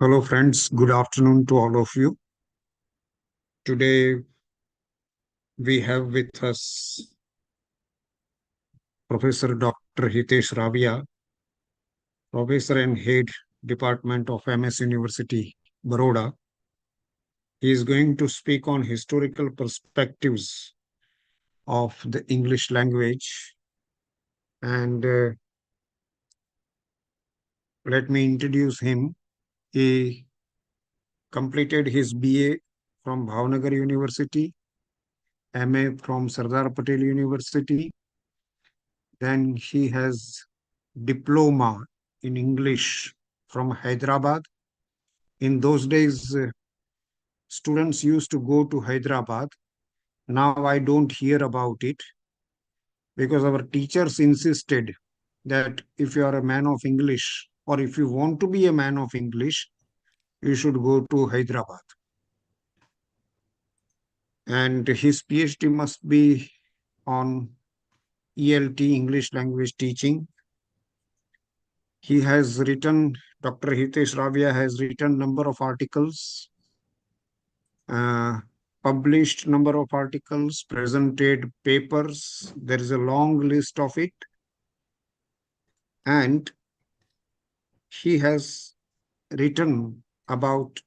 Hello, friends. Good afternoon to all of you. Today, we have with us Professor Dr. Hitesh Raviya, Professor and Head Department of MS University, Baroda. He is going to speak on historical perspectives of the English language. And let me introduce him. He completed his BA from Bhavnagar University, MA from Sardar Patel University. Then he has diploma in English from Hyderabad. In those days, students used to go to Hyderabad. Now I don't hear about it because our teachers insisted that if you are a man of English or if you want to be a man of English, you should go to Hyderabad. And his PhD must be on ELT, English language teaching. He has written, Dr. Hitesh Raviya has written number of articles, uh, published number of articles, presented papers. There is a long list of it. And he has written about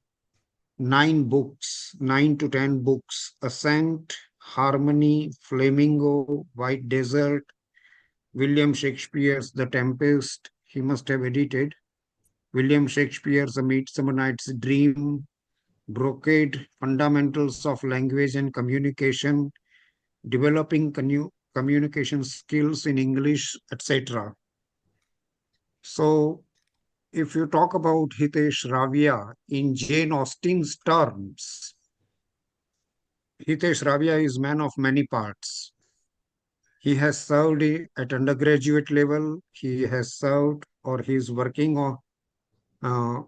9 books, 9 to 10 books: Ascent, Harmony, Flamingo, White Desert, William Shakespeare's The Tempest. He must have edited William Shakespeare's A Midsummer Night's Dream, Brocade, Fundamentals of Language and Communication, Developing Communication Skills in English, etc. So, if you talk about Hitesh Raviya in Jane Austen's terms, Hitesh Raviya is man of many parts. He has served at undergraduate level, he has served or he is working on uh,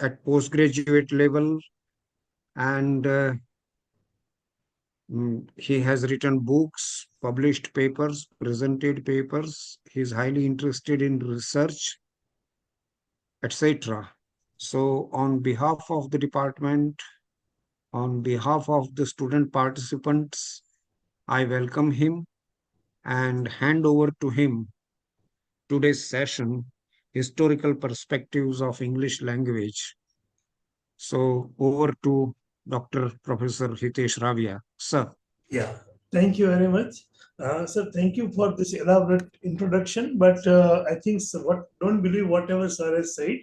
at postgraduate level, and he has written books, published papers, presented papers. He is highly interested in research, etc. So, on behalf of the department, on behalf of the student participants, I welcome him and hand over to him today's session, Historical Perspectives of English Language. So, over to Dr. Professor Hitesh Raviya. Sir. Yeah, thank you very much. Sir, thank you for this elaborate introduction. But I think, sir, don't believe whatever sir has said.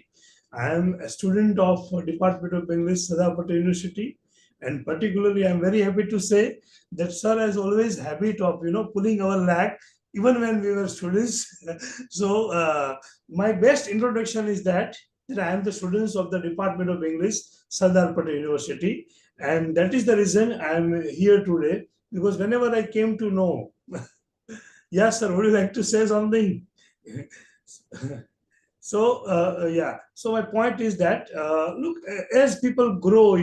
I am a student of Department of English, Sardar Patel University, and particularly, I am very happy to say that sir has always habit of pulling our leg even when we were students. So my best introduction is that I am the students of the Department of English, Sardar Patel University, and that is the reason I am here today, because whenever I came to know, yes, sir, would you like to say something? So yeah, so my point is that look, as people grow,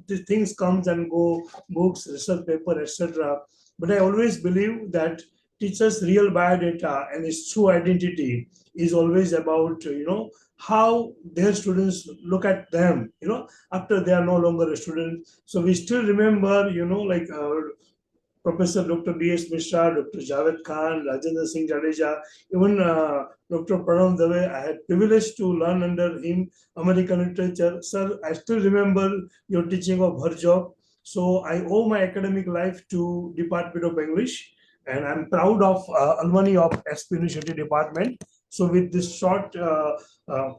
the things comes and go, books, research paper, etc. But I always believe that teachers' real biodata and his true identity is always about how their students look at them, after they are no longer a student. So we still remember, like Professor Dr. D.S. Mishra, Dr. Javed Khan, Rajendra Singh Jadeja, even Dr. Pranav Dave. I had privilege to learn under him American literature. Sir, I still remember your teaching of Bharjov. So I owe my academic life to Department of English, and I'm proud of alumni of SP University Department. So with this short uh, uh,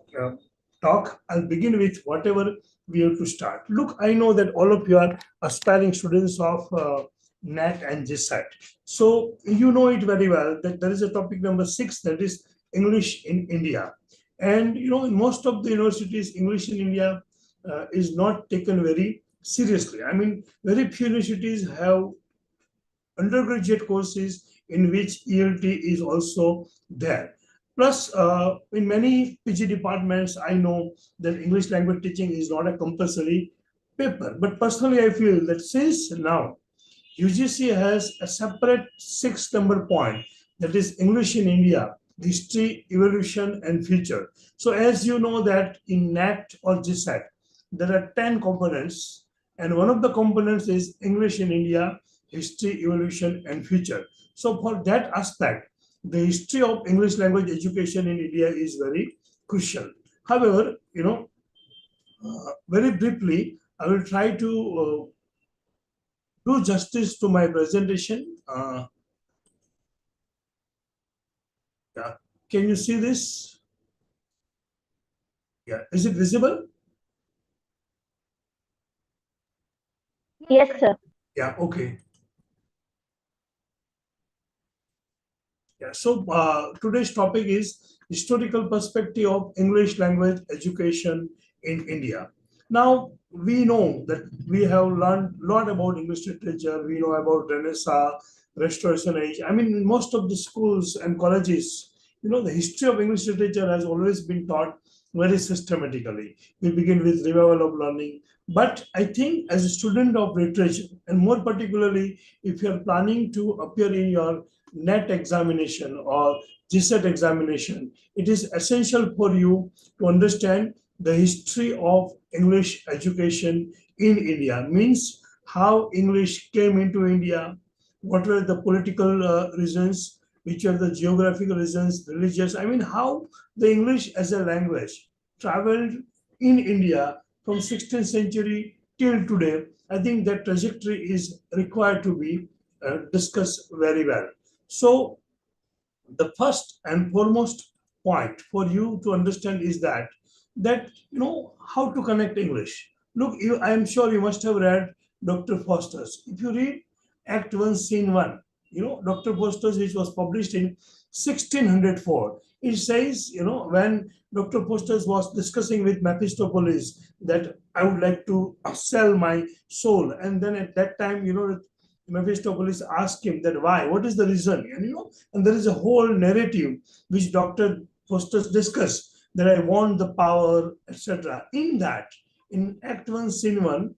talk, I'll begin with whatever we have to start. Look, I know that all of you are aspiring students of NAT and GSAT. So you know it very well that there is a topic number 6, that is English in India. And you know, in most of the universities, English in India is not taken very seriously. I mean, very few universities have undergraduate courses in which ELT is also there. Plus, in many PG departments, I know that English language teaching is not a compulsory paper. But personally, I feel that since now UGC has a separate 6 number point, that is English in India, history, evolution, and future. So as you know that in NAT or GSAT, there are 10 components, and one of the components is English in India, history, evolution, and future. So for that aspect, the history of English language education in India is very crucial. However, you know, very briefly, I will try to do justice to my presentation. Yeah. Can you see this? Yeah. Is it visible? Yes, sir. Yeah. Okay. Yeah. So today's topic is historical perspective of English language education in India. Now we know that we have learned a lot about English literature. We know about Renaissance, Restoration Age. I mean, in most of the schools and colleges, you know, the history of English literature has always been taught very systematically. We begin with revival of learning. But I think as a student of literature, and more particularly if you are planning to appear in your NET examination or GSET examination, it is essential for you to understand the history of English education in India. Means how English came into India, what were the political reasons, which are the geographical reasons, religious. I mean, how the English as a language traveled in India from 16th century till today. I think that trajectory is required to be discussed very well. So the first and foremost point for you to understand is that you know how to connect English. Look, I am sure you must have read Dr. Foster's. If you read Act 1, Scene 1, you know, Dr. Foster's, which was published in 1604, it says, you know, when Dr. Foster's was discussing with Mephistopheles that I would like to sell my soul, and then at that time, you know, Mephistopheles asked him that why, what is the reason, and you know, and there is a whole narrative which Dr. Foster discussed that I want the power, etc. In that, in Act 1, Scene 1,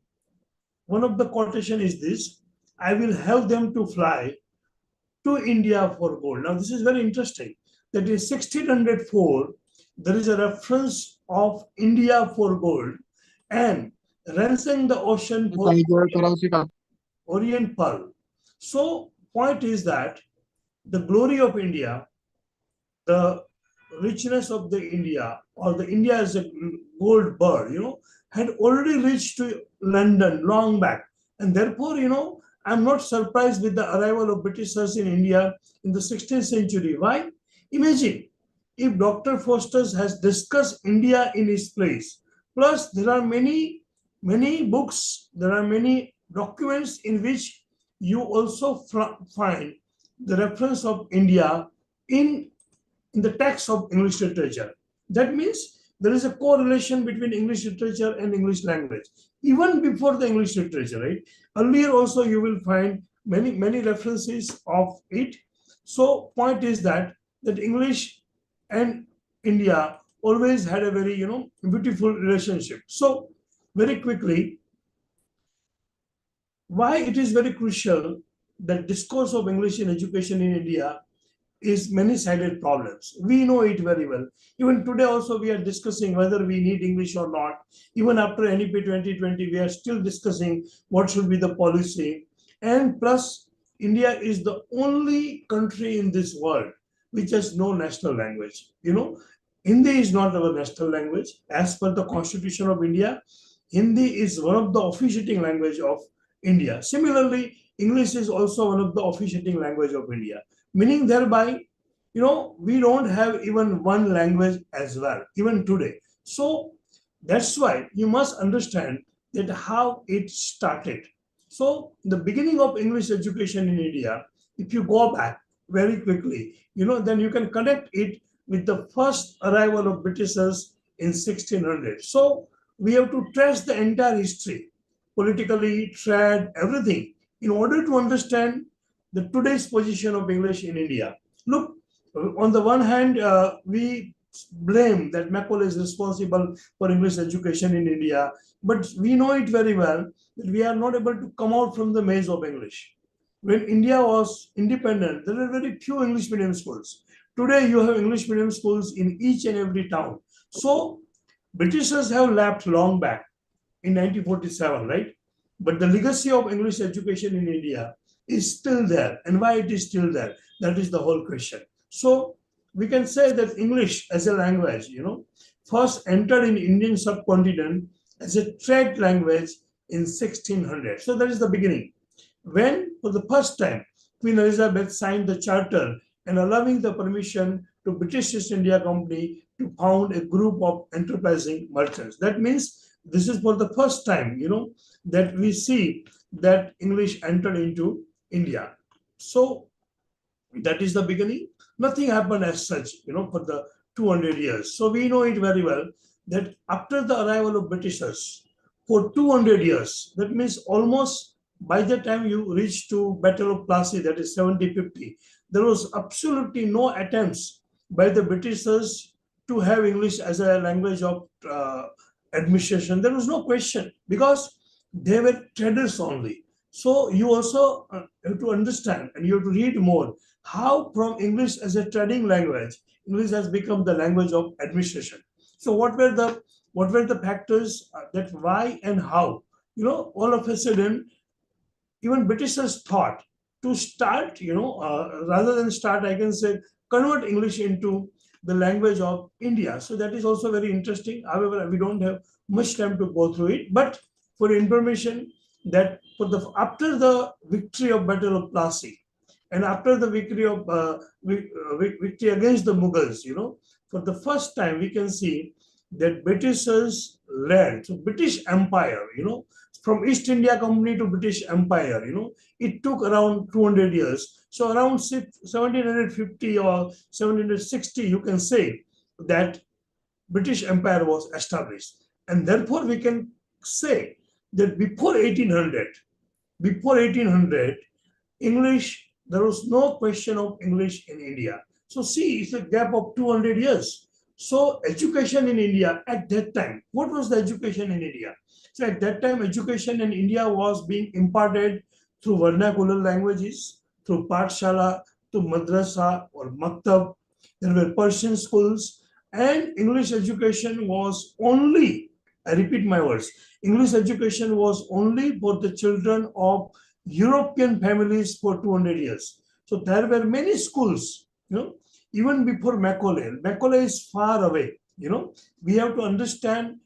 one of the quotation is this: I will have them to fly to India for gold. Now, this is very interesting that in 1604, there is a reference of India for gold and ransom the ocean for Orient Pearl. So, point is that the glory of India, the richness of the India, or the India as a gold bird, you know, had already reached to London long back. And therefore, you know, I'm not surprised with the arrival of Britishers in India in the 16th century. Why? Imagine if Dr. Foster has discussed India in his place. Plus, there are many books, there are many documents in which you also find the reference of India in the text of English literature. That means there is a correlation between English literature and English language, even before the English literature, right? Earlier also you will find many references of it. So point is that English and India always had a very, you know, beautiful relationship. So very quickly, why it is very crucial that discourse of English in education in India is many-sided problems. We know it very well. Even today also we are discussing whether we need English or not. Even after NEP 2020, we are still discussing what should be the policy. And plus, India is the only country in this world which has no national language. Hindi is not our national language. As per the Constitution of India, Hindi is one of the officiating language of India. Similarly, English is also one of the officiating language of India. Meaning thereby, we don't have even one language as well, even today. So that's why you must understand that how it started. So the beginning of English education in India, if you go back very quickly, then you can connect it with the first arrival of Britishers in 1600. So we have to trace the entire history, politically, trade, everything, in order to understand the today's position of English in India. Look, on the one hand, we blame that Macaulay is responsible for English education in India, but we know it very well that we are not able to come out from the maze of English. When India was independent, there were very few English medium schools. Today, you have English medium schools in each and every town. So, Britishers have left long back in 1947, right? But the legacy of English education in India is still there. And why it is still there? That is the whole question. So we can say that English as a language, first entered in Indian subcontinent as a trade language in 1600. So that is the beginning. When, for the first time, Queen Elizabeth signed the charter and allowing the permission to British East India Company to found a group of enterprising merchants. That means this is for the first time, that we see that English entered into India. So that is the beginning. Nothing happened as such, for the 200 years. So we know it very well that after the arrival of Britishers, for 200 years, that means almost by the time you reach to Battle of Plassey, that is 1750, there was absolutely no attempts by the Britishers to have English as a language of administration. There was no question because they were traders only. So you also have to understand and you have to read more how from English as a trading language, English has become the language of administration. So what were the factors that why and how? All of a sudden, even Britishers thought to start, rather than start, I can say, convert English into the language of India. So that is also very interesting. However, we don't have much time to go through it. But for information, that after the victory of Battle of Plassey and after the victory against the Mughals, for the first time we can see that Britishers led, so British Empire, from East India Company to British Empire, it took around 200 years. So around 1750 or 1760, you can say that British Empire was established. And therefore we can say that before 1800, English, there was no question of English in India. So see, it's a gap of 200 years. So education in India at that time, what was the education in India? So at that time, education in India was being imparted through vernacular languages, through Pathshala, to Madrasa or Maktab. There were Persian schools, and English education was only, I repeat my words, English education was only for the children of European families for 200 years. So there were many schools, even before Macaulay. Macaulay is far away. We have to understand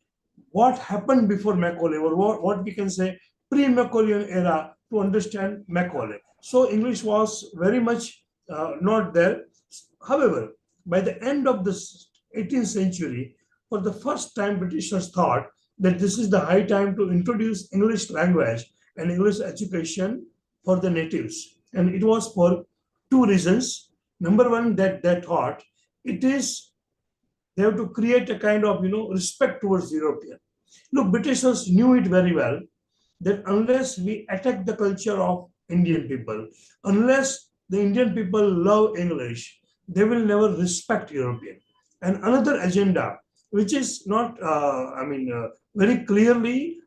what happened before Macaulay, or what we can say pre-Macaulayan era, to understand Macaulay. So English was very much not there. However, by the end of the 18th century, for the first time, Britishers thought that this is the high time to introduce English language and English education for the natives. And it was for two reasons. Number one, that they thought they have to create a kind of respect towards European. Look, Britishers knew it very well that unless we attack the culture of Indian people, unless the Indian people love English, they will never respect European. And another agenda, which is not, very clearly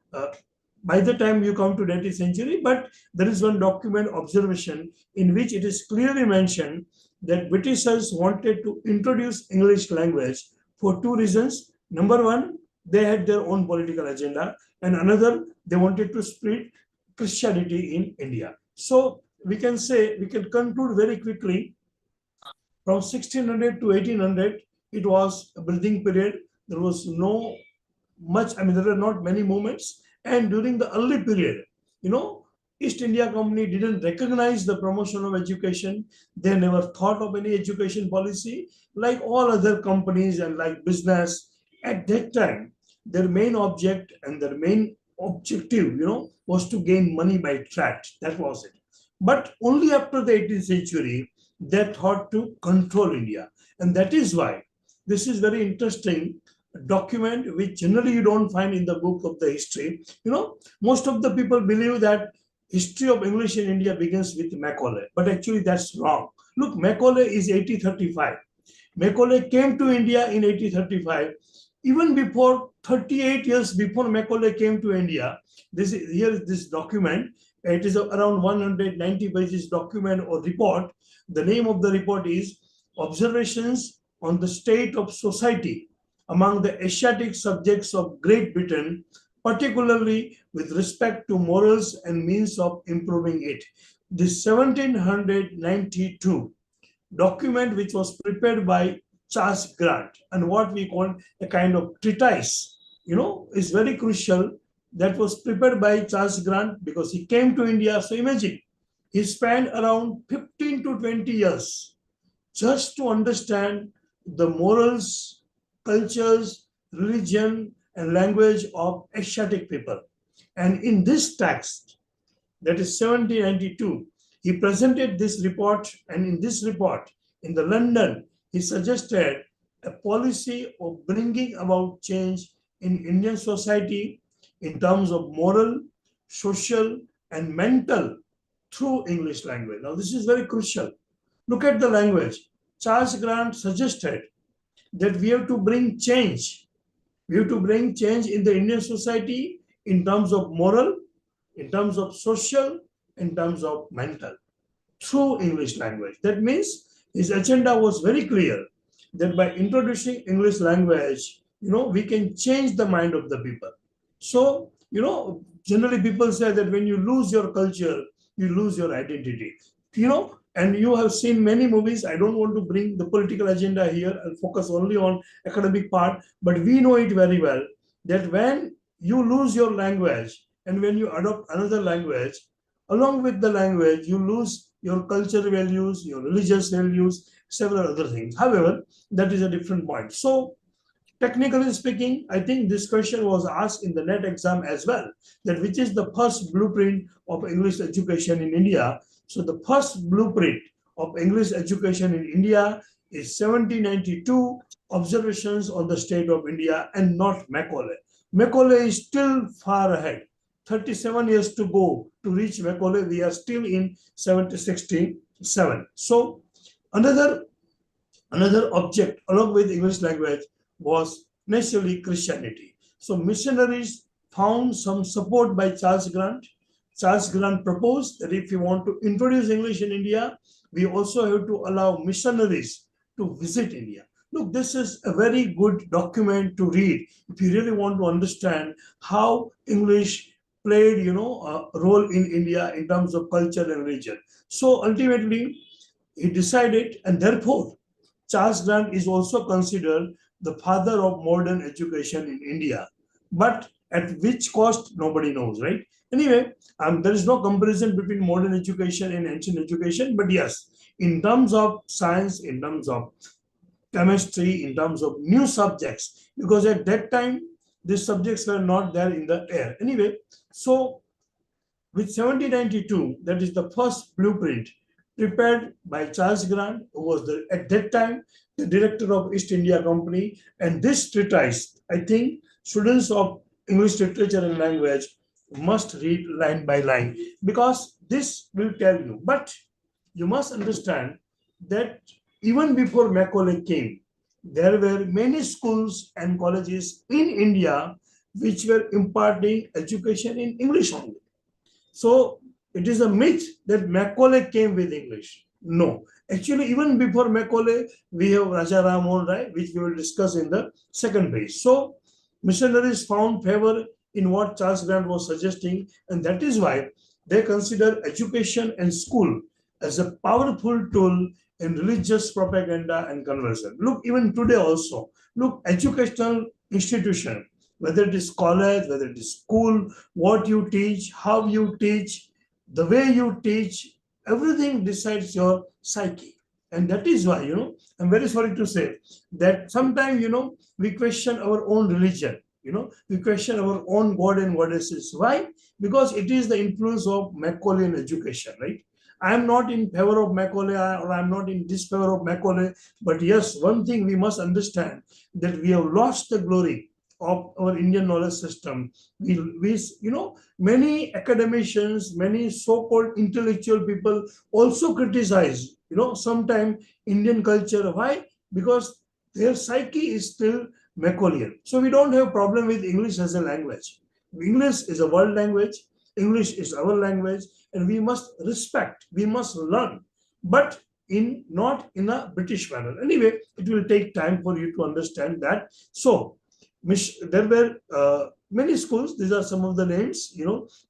by the time you come to 20th century, but there is one document observation in which it is clearly mentioned that Britishers wanted to introduce English language for two reasons. Number one, they had their own political agenda, and another, they wanted to spread Christianity in India. So we can say, we can conclude very quickly, from 1600 to 1800, it was a building period. There was no much, I mean, there were not many movements. And during the early period, you know, East India Company didn't recognize the promotion of education. They never thought of any education policy. Like all other companies and like business, at that time, their main object and their main objective, was to gain money by trade. That was it. But only after the 18th century, they thought to control India. And that is why this is very interesting document which generally you don't find in the book of the history. Most of the people believe that history of English in India begins with Macaulay, but actually that's wrong. Look, Macaulay is 1835. Macaulay came to India in 1835. Even before 38 years before Macaulay came to India, here is this document. It is around 190 pages document or report. The name of the report is Observations on the State of Society among the Asiatic subjects of Great Britain, particularly with respect to morals and means of improving it. This 1792 document, which was prepared by Charles Grant, and what we call a kind of treatise, is very crucial. That was prepared by Charles Grant because he came to India. So imagine, he spent around 15 to 20 years just to understand the morals, cultures, religion, and language of Asiatic people. And in this text, that is 1792, he presented this report, and in this report, in the London, he suggested a policy of bringing about change in Indian society in terms of moral, social, and mental through English language. Now, this is very crucial. Look at the language. Charles Grant suggested that we have to bring change. We have to bring change in the Indian society in terms of moral, in terms of social, in terms of mental, through English language. That means his agenda was very clear that by introducing English language, we can change the mind of the people. So, generally people say that when you lose your culture, you lose your identity. And you have seen many movies. I don't want to bring the political agenda here. I'll focus only on academic part. But we know it very well that when you lose your language and when you adopt another language, along with the language, you lose your cultural values, your religious values, several other things. However, that is a different point. So, technically speaking, I think this question was asked in the NET exam as well, that which is the first blueprint of English education in India. So the first blueprint of English education in India is 1792 Observations on the State of India, and not Macaulay. Macaulay is still far ahead. 37 years to go to reach Macaulay. We are still in 1767. So another object along with English language was naturally Christianity. So missionaries found some support by Charles Grant. Charles Grant proposed that if we want to introduce English in India, we also have to allow missionaries to visit India. Look, this is a very good document to read if you really want to understand how English played, a role in India in terms of culture and religion. So ultimately, he decided, and therefore, Charles Grant is also considered the father of modern education in India. But at which cost, nobody knows, right? Anyway, there is no comparison between modern education and ancient education. But yes, in terms of science, in terms of chemistry, in terms of new subjects, because at that time, these subjects were not there in the air. Anyway, so with 1792, that is the first blueprint prepared by Charles Grant, who was at that time the director of East India Company. And this treatise, I think students of English literature and language must read line by line, because this will tell you. But you must understand that even before Macaulay came, there were many schools and colleges in India which were imparting education in English only. So it is a myth that Macaulay came with English. No. Actually, even before Macaulay, we have Raja Ram Mohan Rai, which we will discuss in the second page. So missionaries found favor in what Charles Grant was suggesting, and that is why They consider education and school as a powerful tool in religious propaganda and conversion. Look, even today also, look, educational institution, whether it is college, whether it is school, what you teach, how you teach, the way you teach, everything decides your psyche. And that is why, I'm very sorry to say that sometimes, we question our own religion. We question our own God and goddesses. Why? Because it is the influence of Macaulayan education, right? I am not in favor of Macaulay or I am not in disfavor of Macaulay, but yes, one thing we must understand that we have lost the glory of our Indian knowledge system. Many academicians, many so-called intellectual people also criticize, sometimes Indian culture. Why? Because their psyche is still Macaulayan. So we don't have problem with English as a language. English is a world language. English is our language, and we must respect. We must learn, but in not in a British manner. Anyway, it will take time for you to understand that. So, there were many schools. These are some of the names.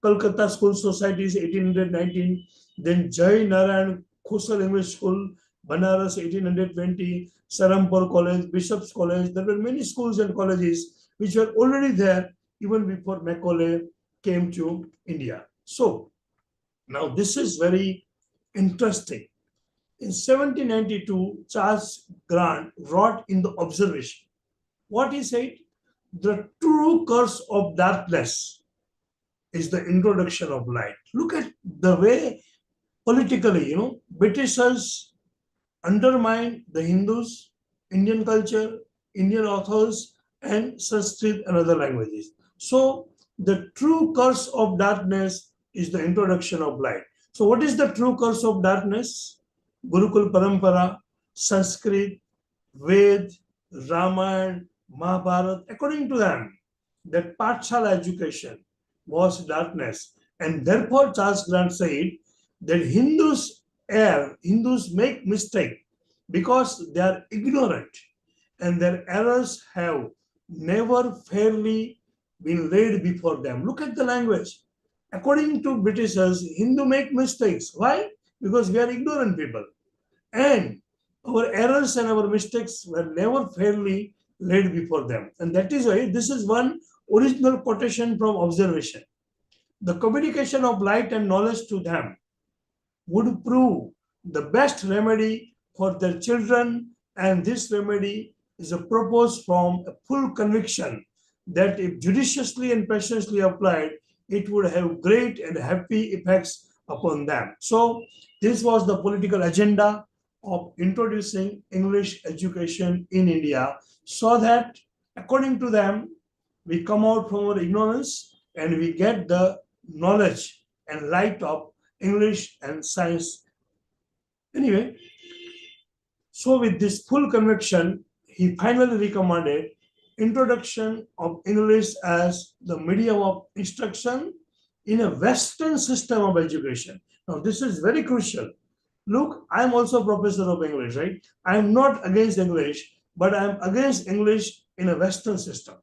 Kolkata School Society is 1819. Then Jai Narayan Khosal English School, Banaras 1820. Sarampur College, Bishop's College. There were many schools and colleges which were already there even before Macaulay came to India. So now this is very interesting. In 1792, Charles Grant wrote in the Observation. What he said? The true curse of darkness is the introduction of light. Look at the way politically, Britishers undermine the Hindus, Indian culture, Indian authors, and Sanskrit and other languages. So the true curse of darkness is the introduction of light. So what is the true curse of darkness? Gurukul Parampara, Sanskrit, Ved, Ramayana, Mahabharata. According to them, that Pathshala education was darkness. And therefore Charles Grant said that Hindus make mistake because they are ignorant, and their errors have never fairly been laid before them. Look at the language. According to Britishers, Hindu make mistakes. Why? Because we are ignorant people. And our errors and our mistakes were never fairly laid before them. And that is why this is one original quotation from Observation. The communication of light and knowledge to them would prove the best remedy for their children, and this remedy is a proposed from a full conviction that if judiciously and patiently applied, it would have great and happy effects upon them. So this was the political agenda of introducing English education in India, so that according to them, we come out from our ignorance and we get the knowledge and light of English and science. Anyway, so with this full conviction, he finally recommended introduction of English as the medium of instruction in a Western system of education. Now, this is very crucial. Look, I'm also a professor of English, right? I'm not against English, but I'm against English in a Western system.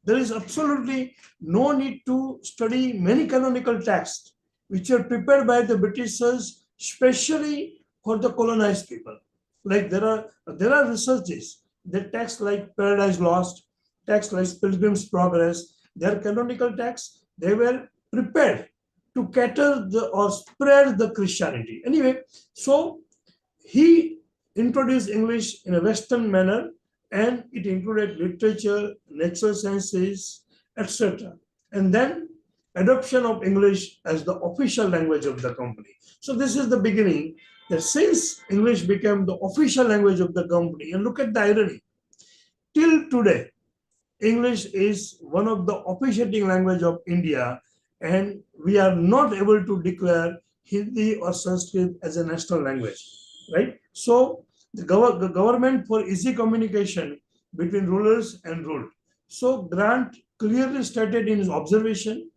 There is absolutely no need to study many canonical texts which were prepared by the Britishers, especially for the colonized people. Like there are researches that texts like Paradise Lost, texts like Pilgrim's Progress, they are canonical texts. They were prepared to cater or spread the Christianity. Anyway, so he introduced English in a Western manner, and it included literature, natural sciences, etc. And then adoption of English as the official language of the company. So this is the beginning, that since English became the official language of the company, and look at the irony, till today, English is one of the officiating language of India, and we are not able to declare Hindi or Sanskrit as a national language, right? So the government for easy communication between rulers and ruled. So Grant clearly stated in his observation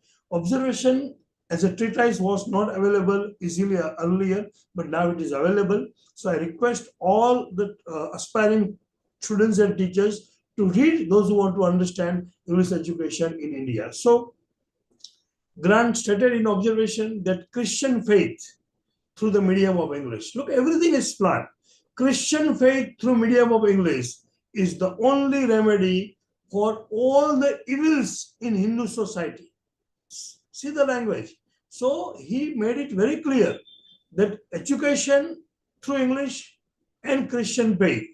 as a treatise was not available easily earlier, but now it is available. So I request all the aspiring students and teachers to read, those who want to understand English education in India. So Grant stated in observation that Christian faith through the medium of English. Look, everything is planned. Christian faith through medium of English is the only remedy for all the evils in Hindu society. See the language. So he made it very clear that education through English and Christian faith,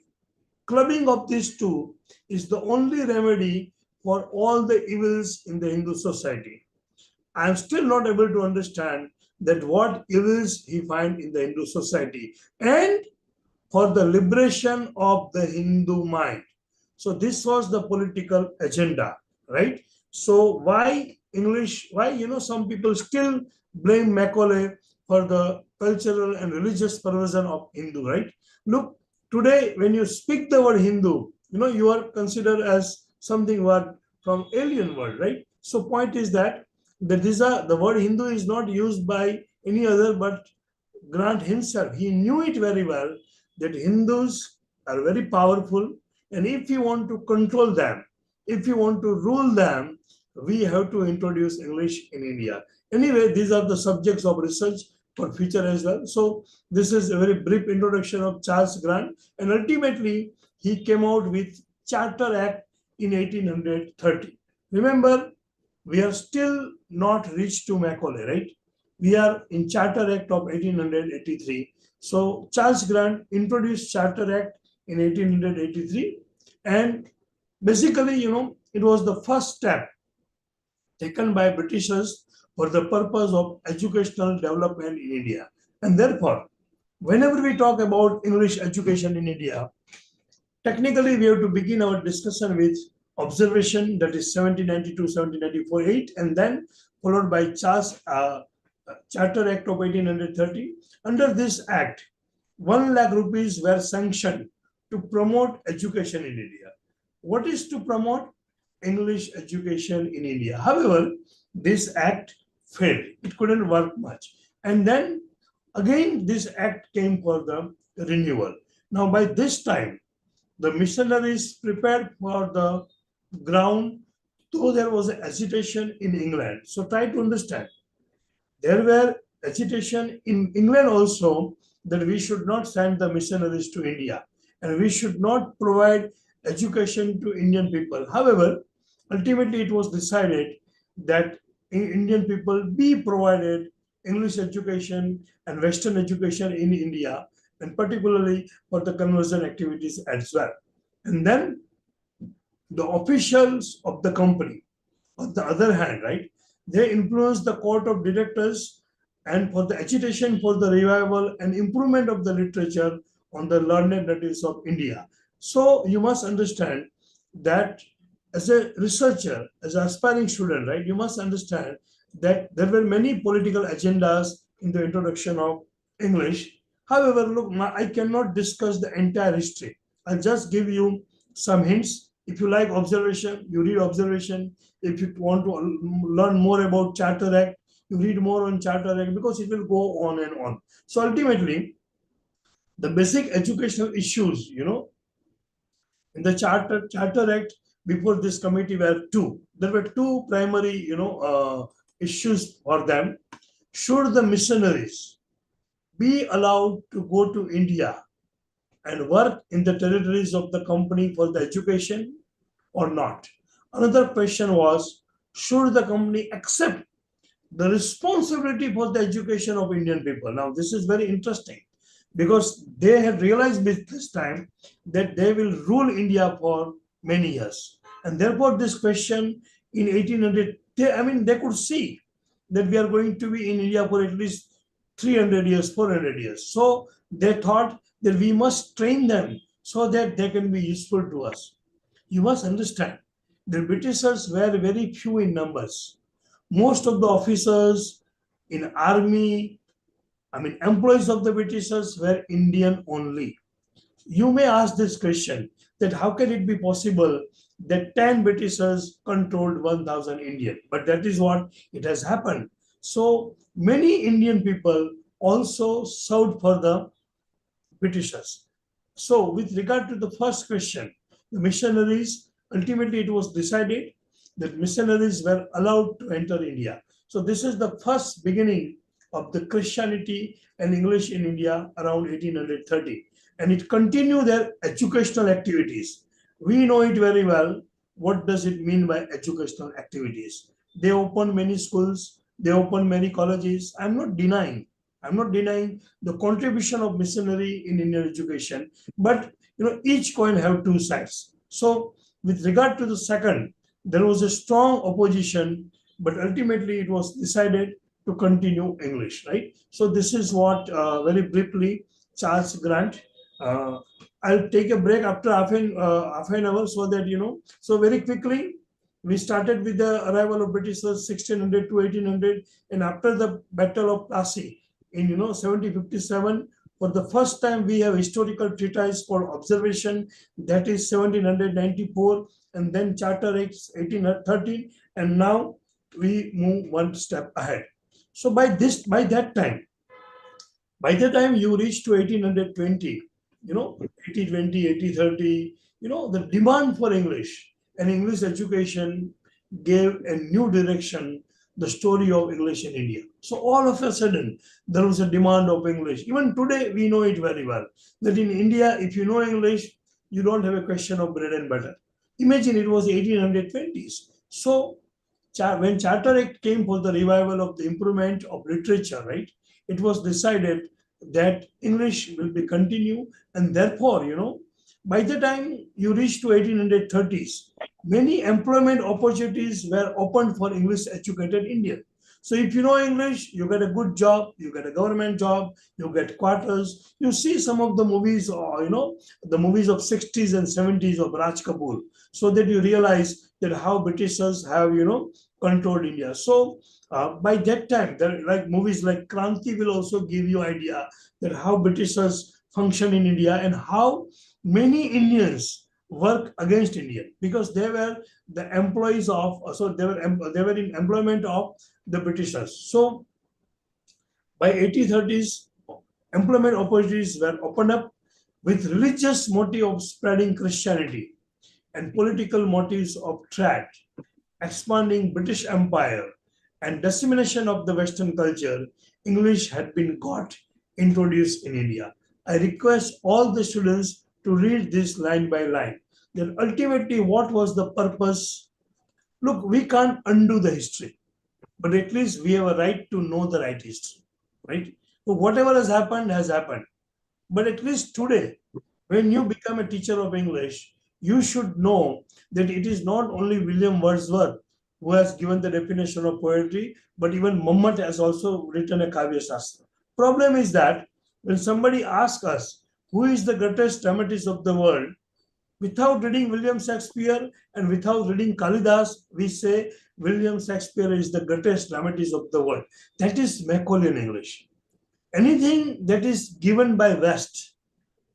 clubbing of these two is the only remedy for all the evils in the Hindu society. I am still not able to understand that what evils he find in the Hindu society and for the liberation of the Hindu mind. So this was the political agenda, right? So why English? Why some people still blame Macaulay for the cultural and religious perversion of Hindu, right? Look, today when you speak the word Hindu, you are considered as something what from alien world, right? So point is that the word Hindu is not used by any other but Grant himself. He knew it very well that Hindus are very powerful, and if you want to control them, if you want to rule them, we have to introduce English in India. Anyway, these are the subjects of research for future as well. So this is a very brief introduction of Charles Grant, and ultimately he came out with Charter Act in 1830. Remember, we are still not reached to Macaulay, right? We are in Charter Act of 1883. So Charles Grant introduced Charter Act in 1883, and basically, it was the first step taken by Britishers for the purpose of educational development in India. And therefore, whenever we talk about English education in India, technically we have to begin our discussion with observation, that is 1792-1794 8, and then followed by Charter Act of 1830. Under this act, 1 lakh rupees were sanctioned to promote education in India. What is to promote? English education in India. However, this act failed. It couldn't work much. And then again, this act came for the renewal. Now, by this time, the missionaries prepared for the ground, though there was a hesitation in England. So try to understand. There were agitation in England also that we should not send the missionaries to India and we should not provide education to Indian people. However, ultimately it was decided that Indian people be provided English education and Western education in India, and particularly for the conversion activities as well. And then the officials of the company, on the other hand, right, they influenced the court of directors and for the agitation for the revival and improvement of the literature on the learned natives of India. So you must understand that as a researcher, as an aspiring student, right, you must understand that there were many political agendas in the introduction of English. However, look, I cannot discuss the entire history. I'll just give you some hints. If you like observation, you read observation. If you want to learn more about Charter Act, you read more on Charter Act, because it will go on and on. So ultimately, the basic educational issues, in the Charter Act before this committee were two. There were two primary, issues for them. Should the missionaries be allowed to go to India and work in the territories of the company for the education or not? Another question was, should the company accept the responsibility for the education of Indian people? Now, this is very interesting because they had realized this time that they will rule India for many years. And therefore, this question in 1800, they could see that we are going to be in India for at least 300 years, 400 years. So they thought that we must train them so that they can be useful to us. You must understand, the Britishers were very few in numbers. Most of the officers in army, employees of the Britishers were Indian only. You may ask this question, that how can it be possible that 10 Britishers controlled 1,000 Indian? But that is what it has happened. So many Indian people also served for the Britishers. So with regard to the first question, the missionaries, ultimately it was decided that missionaries were allowed to enter India. So this is the first beginning of the Christianity and English in India around 1830. And it continued their educational activities. We know it very well. What does it mean by educational activities? They opened many schools, they opened many colleges. I'm not denying the contribution of missionary in Indian education, but each coin have two sides. So with regard to the second, there was a strong opposition, but ultimately it was decided to continue English, right? So this is what very briefly Charles Grant. Uh, I'll take a break after half an hour so that So very quickly, we started with the arrival of Britishers 1600 to 1800, and after the Battle of Plassey in 1757, for the first time we have historical treatise for observation, that is 1794, and then Charter Acts 1813, and now we move one step ahead. So by the time you reach to 1820, 1820, 1830, the demand for English and English education gave a new direction, the story of English in India. So all of a sudden, there was a demand of English. Even today, we know it very well, that in India, if you know English, you don't have a question of bread and butter. Imagine it was 1820s. So when Charter Act came for the revival of the improvement of literature, right, it was decided that English will be continued, and therefore, by the time you reach to 1830s, many employment opportunities were opened for English educated Indians. So if you know English, you get a good job, you get a government job, you get quarters. You see some of the movies, or the movies of 60s and 70s of Raj Kapoor, so that you realize that how Britishers have controlled India. So by that time, there like movies like Kranti will also give you idea that how Britishers function in India and how many Indians work against India, because they were the employees of, so they were in employment of the Britishers. So by 1830s, employment opportunities were opened up with religious motive of spreading Christianity and political motives of trade, expanding British Empire, and dissemination of the Western culture. English had been got introduced in India. I request all the students to read this line by line. Then ultimately, what was the purpose? Look, we can't undo the history, but at least we have a right to know the right history, right? So whatever has happened has happened. But at least today, when you become a teacher of English, you should know that it is not only William Wordsworth who has given the definition of poetry, but even Muhammad has also written a Kavya Shastra. Problem is that when somebody asks us who is the greatest dramatist of the world, without reading William Shakespeare and without reading Kalidas, we say William Shakespeare is the greatest dramatist of the world. That is Macaulay in English. Anything that is given by West,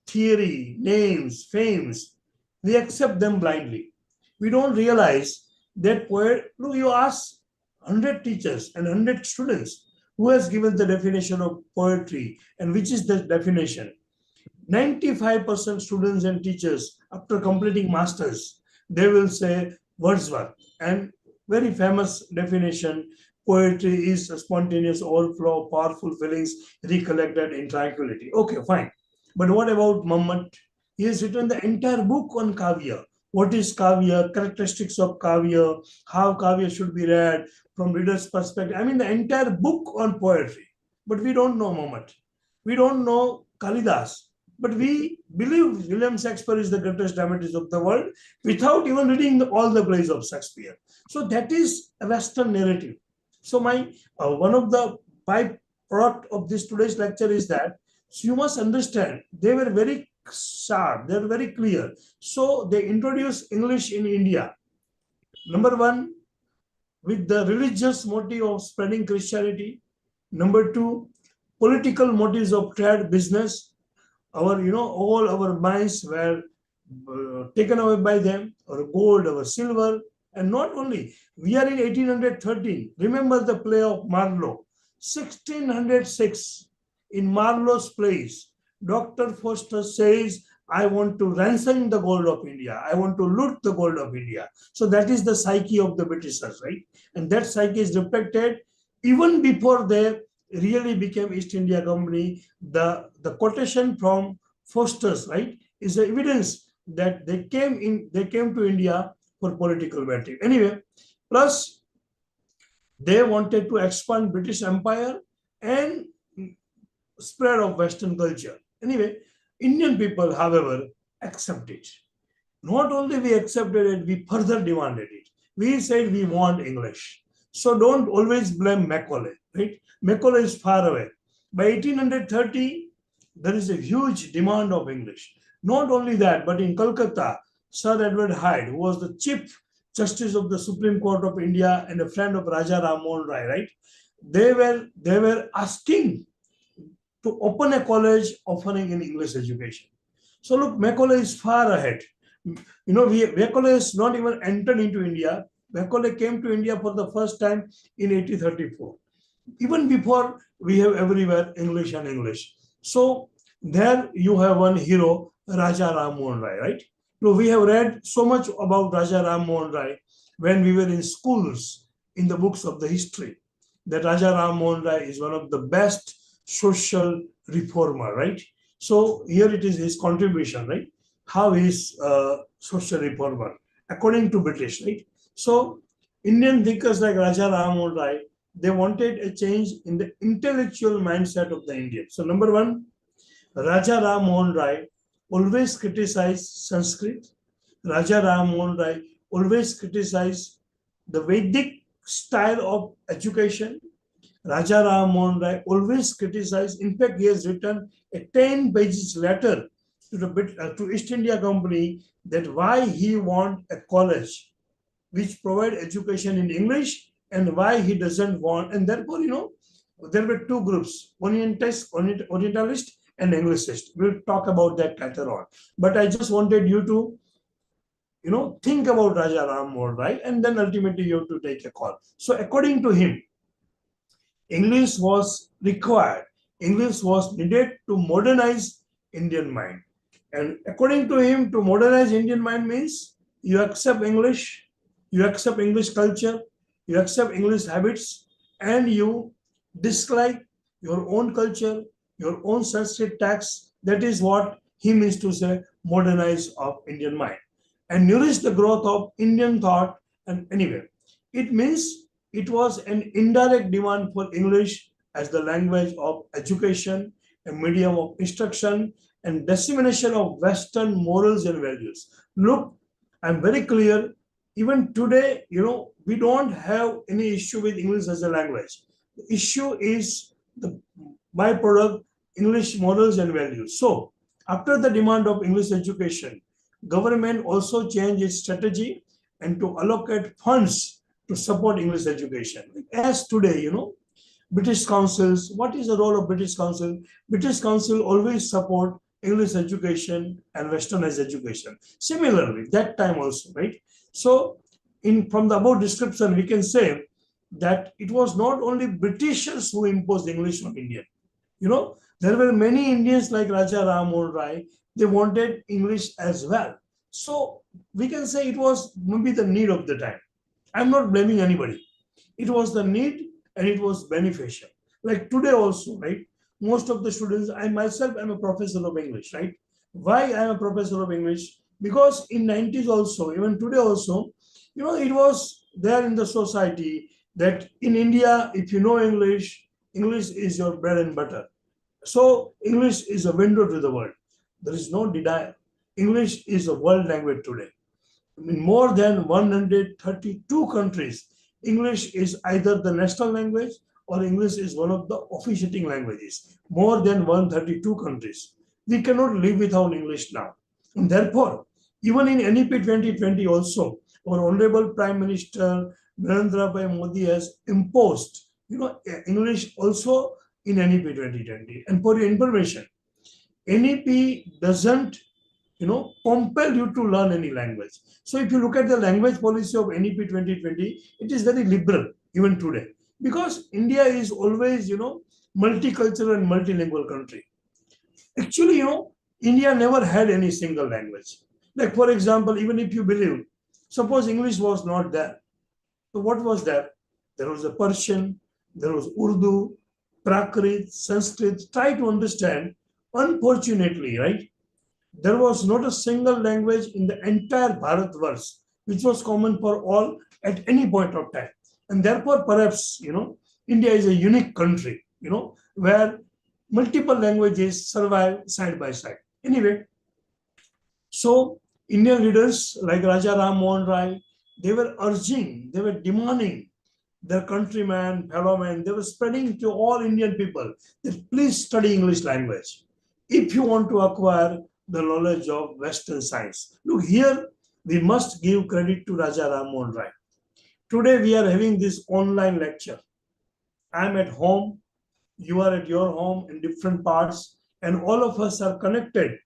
theory, names, fames, we accept them blindly. We don't realize that look, you ask 100 teachers and 100 students who has given the definition of poetry and which is the definition. 95% students and teachers, after completing masters, they will say Wordsworth. And very famous definition, poetry is a spontaneous overflow of powerful feelings recollected in tranquility. Okay, fine. But what about Muhammad? He has written the entire book on Kavya. What is Kavya, characteristics of Kavya, how Kavya should be read from reader's perspective. I mean, the entire book on poetry. But we don't know Muhammad. We don't know Kalidas. But we believe William Shakespeare is the greatest dramatist of the world without even reading all the plays of Shakespeare. So that is a Western narrative. So my one of the byproduct of this today's lecture is that, so you must understand, they were very sharp, they were very clear. So they introduced English in India. Number one, with the religious motive of spreading Christianity. Number two, political motives of trade, business. All our mines were taken away by them, our gold, our silver. And not only, we are in 1813. Remember the play of Marlowe. 1606, in Marlowe's plays, Dr. Foster says, I want to ransom the gold of India. I want to loot the gold of India. So that is the psyche of the Britishers, right? And that psyche is reflected Even before they really became East India Company, the quotation from Foster's, right, is the evidence that they came to India for political motive. Anyway, plus they wanted to expand British Empire and spread of Western culture. Anyway, Indian people, however, accept it. Not only we accepted it, we further demanded it. We said we want English. So don't always blame Macaulay, right? Macaulay is far away. By 1830, there is a huge demand of English. Not only that, but in Calcutta, Sir Edward Hyde, who was the Chief Justice of the Supreme Court of India and a friend of Raja Ram Mohan Rai, right? They were asking to open a college offering in English education. So look, Macaulay is far ahead. Macaulay has not even entered into India. Macaulay came to India for the first time in 1834. Even before we have everywhere English and English. So there you have one hero, Raja Ram Mohan Rai, right? So we have read so much about Raja Ram Mohan Rai when we were in schools in the books of the history. That Raja Ram Mohan Rai is one of the best social reformer, right? So here it is his contribution, right? How is social reformer according to British, right? So Indian thinkers like Raja Ram Mohan Rai, they wanted a change in the intellectual mindset of the Indians. So number one, Raja Ram Mohan Rai always criticized Sanskrit. Raja Ram Mohan Rai always criticized the Vedic style of education. Raja Ram Mohan Rai always criticized. In fact, he has written a 10 pages letter to East India Company that why he want a college which provide education in English and why he doesn't want. And therefore, there were two groups: Orientalist and Englishist. We'll talk about that later on. But I just wanted you to think about Raja Ram Mohan Rai, and then ultimately you have to take a call. So according to him, English was required. English was needed to modernize Indian mind. And according to him, to modernize Indian mind means you accept English, you accept English culture, you accept English habits, and you dislike your own culture, your own Sanskrit text. That is what he means to say modernize of Indian mind and nourish the growth of Indian thought. And anyway, it means it was an indirect demand for English as the language of education, a medium of instruction, and dissemination of Western morals and values. Look, I'm very clear. Even today, we don't have any issue with English as a language. The issue is the byproduct, English morals and values. So, after the demand of English education, government also changed its strategy and to allocate funds to support English education. As today, British councils, what is the role of British council? British council always support English education and westernized education. Similarly, that time also, right? So from the above description, we can say that it was not only Britishers who imposed English on Indian. There were many Indians like Raja Ram Mohan Rai, they wanted English as well. So we can say it was maybe the need of the time. I'm not blaming anybody. It was the need and it was beneficial. Like today also, right? Most of the students, I myself am a professor of English, right? Why I am a professor of English? Because in 90s also, even today also, it was there in the society that in India, if you know English, English is your bread and butter. So English is a window to the world. There is no denial. English is a world language today. In more than 132 countries, English is either the national language or English is one of the officiating languages. More than 132 countries. We cannot live without English now. And therefore, even in NEP 2020 also, our Honorable Prime Minister Narendra Bhai Modi has imposed, English also in NEP 2020. And for your information, NEP doesn't compel you to learn any language. So if you look at the language policy of NEP 2020, it is very liberal even today. Because India is always, multicultural and multilingual country. Actually, India never had any single language. Like for example, even if you believe, suppose English was not there. So what was there? There was a Persian, there was Urdu, Prakrit, Sanskrit. Try to understand. Unfortunately, right, there was not a single language in the entire Bharatvarsh which was common for all at any point of time. And therefore, perhaps, India is a unique country, where multiple languages survive side by side. Anyway, so Indian leaders like Raja Ram Mohan Rai, they were urging, they were demanding their countrymen, fellow men, they were spreading to all Indian people that please study English language if you want to acquire the knowledge of Western science. Look, here we must give credit to Raja Ram Mohan Rai. Today we are having this online lecture. I am at home, you are at your home in different parts, and all of us are connected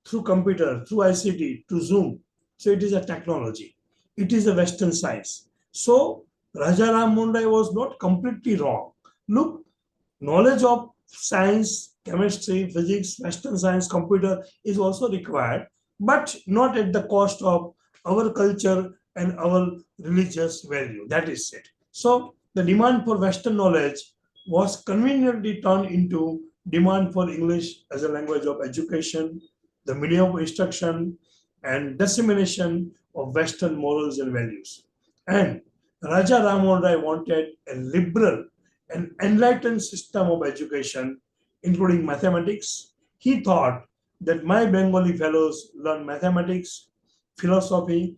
through computer, through ICT, to Zoom. So it is a technology. It is a Western science. So Raja Ram Mohan Rai was not completely wrong. Look, knowledge of science, chemistry, physics, Western science, computer is also required, but not at the cost of our culture and our religious value. That is it. So the demand for Western knowledge was conveniently turned into demand for English as a language of education, the medium of instruction, and dissemination of Western morals and values. And Raja Ram Mohan Rai wanted a liberal and enlightened system of education, including mathematics. He thought that my Bengali fellows learn mathematics, philosophy,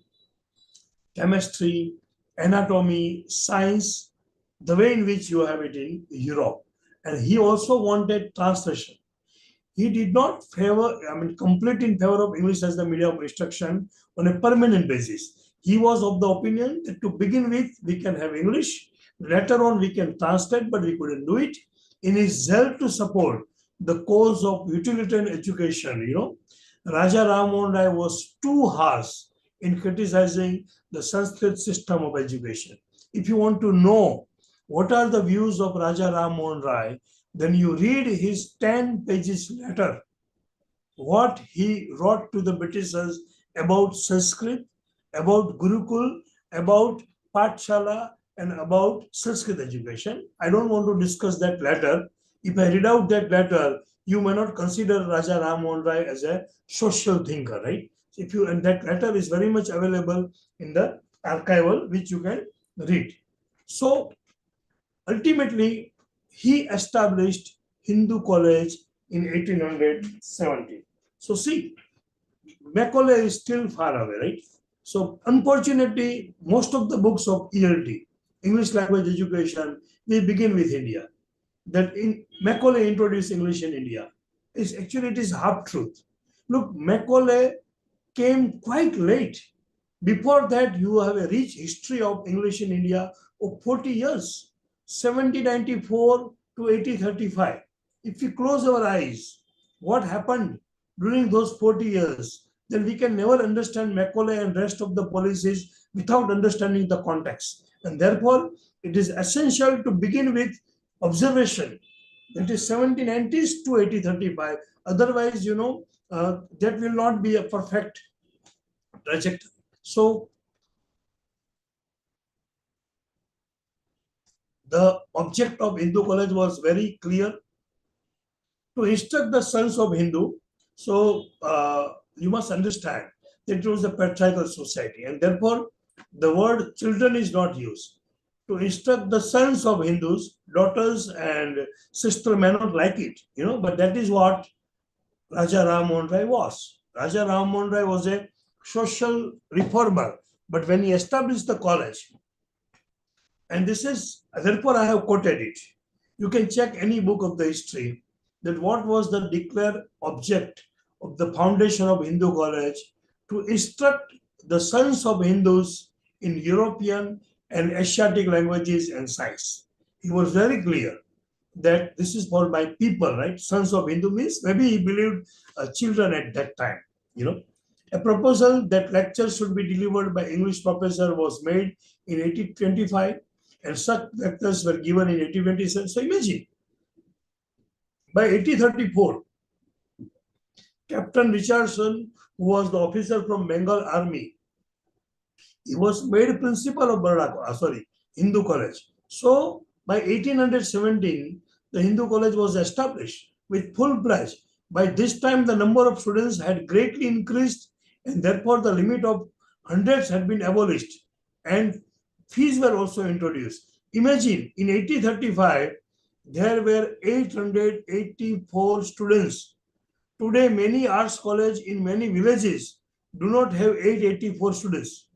chemistry, anatomy, science, the way in which you have it in Europe. And he also wanted translation. He did not complete in favor of English as the medium of instruction on a permanent basis. He was of the opinion that to begin with, we can have English. Later on, we can translate, but we couldn't do it. In his zeal to support the cause of utilitarian education, Raja Ram Mohan Rai was too harsh in criticizing the Sanskrit system of education. If you want to know what are the views of Raja Ram Mohan Rai, then you read his 10 pages letter, what he wrote to the Britishers about Sanskrit, about Gurukul, about Pathshala, and about Sanskrit education. I don't want to discuss that letter. If I read out that letter, you may not consider Raja Ram Mohan Rai as a social thinker, right? And that letter is very much available in the archival, which you can read. So ultimately, he established Hindu College in 1870. So see, Macaulay is still far away, right? So unfortunately, most of the books of ELT, English language education, they begin with India. That in Macaulay introduced English in India. It is half truth. Look, Macaulay came quite late. Before that, you have a rich history of English in India of 40 years, 1794 to 1835. If we close our eyes, what happened during those 40 years, then we can never understand Macaulay and rest of the policies without understanding the context. And therefore, it is essential to begin with observation. That is 1790s to 1835. Otherwise, that will not be a perfect trajectory. So the object of Hindu College was very clear, to instruct the sons of Hindu. So you must understand that it was a patriarchal society, and therefore the word children is not used. To instruct the sons of Hindus, daughters and sister may not like it, but that is what Raja Ram Mohan Rai was. Raja Ram Mohan Rai was a social reformer, but when he established the college, and this is, therefore I have quoted it. You can check any book of the history that what was the declared object of the foundation of Hindu College, to instruct the sons of Hindus in European and Asiatic languages and science. He was very clear that this is for my people, right? Sons of Hindu means maybe he believed children at that time, A proposal that lectures should be delivered by English professor was made in 1825, and such lectures were given in 1827. So imagine, by 1834, Captain Richardson, who was the officer from Bengal Army, he was made principal of Hindu College. So By 1817, the Hindu college was established with full pledge. By this time, the number of students had greatly increased, and therefore the limit of hundreds had been abolished, and fees were also introduced. Imagine in 1835, there were 884 students. Today, many arts colleges in many villages do not have 884 students.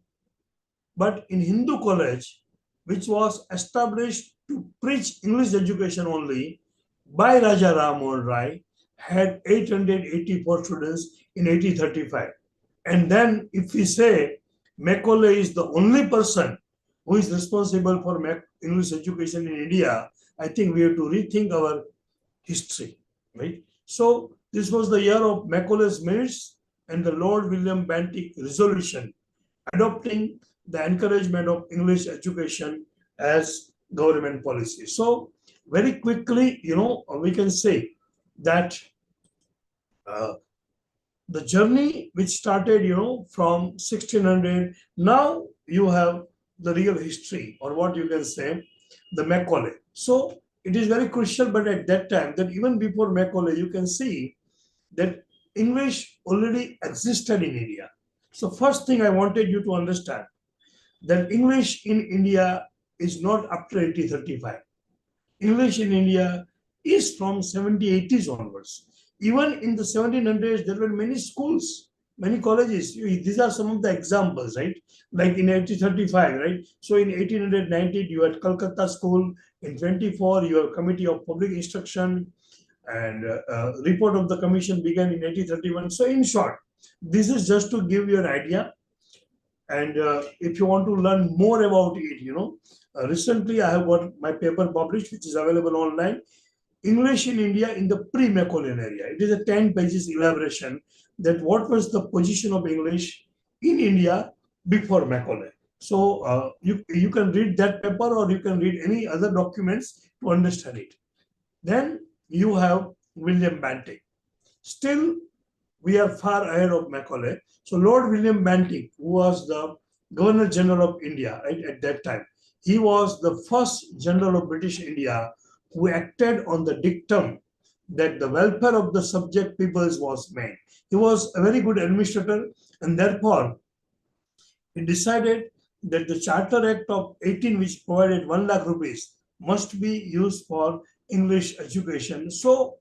But in Hindu college, which was established to preach English education only by Raja Ram Mohan Rai, had 884 students in 1835. And then if we say Macaulay is the only person who is responsible for English education in India, I think we have to rethink our history, right? So this was the year of Macaulay's minutes and the Lord William Bentinck resolution adopting the encouragement of English education as government policy. So very quickly, we can say that uh, the journey which started, from 1600, now you have the real history, or what you can say, the Macaulay. So it is very crucial, but at that time, that even before Macaulay, you can see that English already existed in India. So first thing I wanted you to understand that English in India is not after 1835. English in India is from 70s, 80s onwards. Even in the 1700s, there were many schools, many colleges. These are some of the examples, right? Like in 1835, right? So in 1890, you had Calcutta School. In 24, you have Committee of Public Instruction, and report of the commission began in 1831. So in short, this is just to give you an idea. And if you want to learn more about it, recently I have got my paper published, which is available online. English in India in the pre-Macaulayan area. It is a 10 pages elaboration that what was the position of English in India before Macaulay. So you can read that paper, or you can read any other documents to understand it. Then you have William Bentinck. Still, we are far ahead of Macaulay. So Lord William Bentinck, who was the Governor General of India, right, at that time, he was the first General of British India who acted on the dictum that the welfare of the subject peoples was main. He was a very good administrator, and therefore he decided that the Charter Act of 18, which provided 1 lakh rupees, must be used for English education. So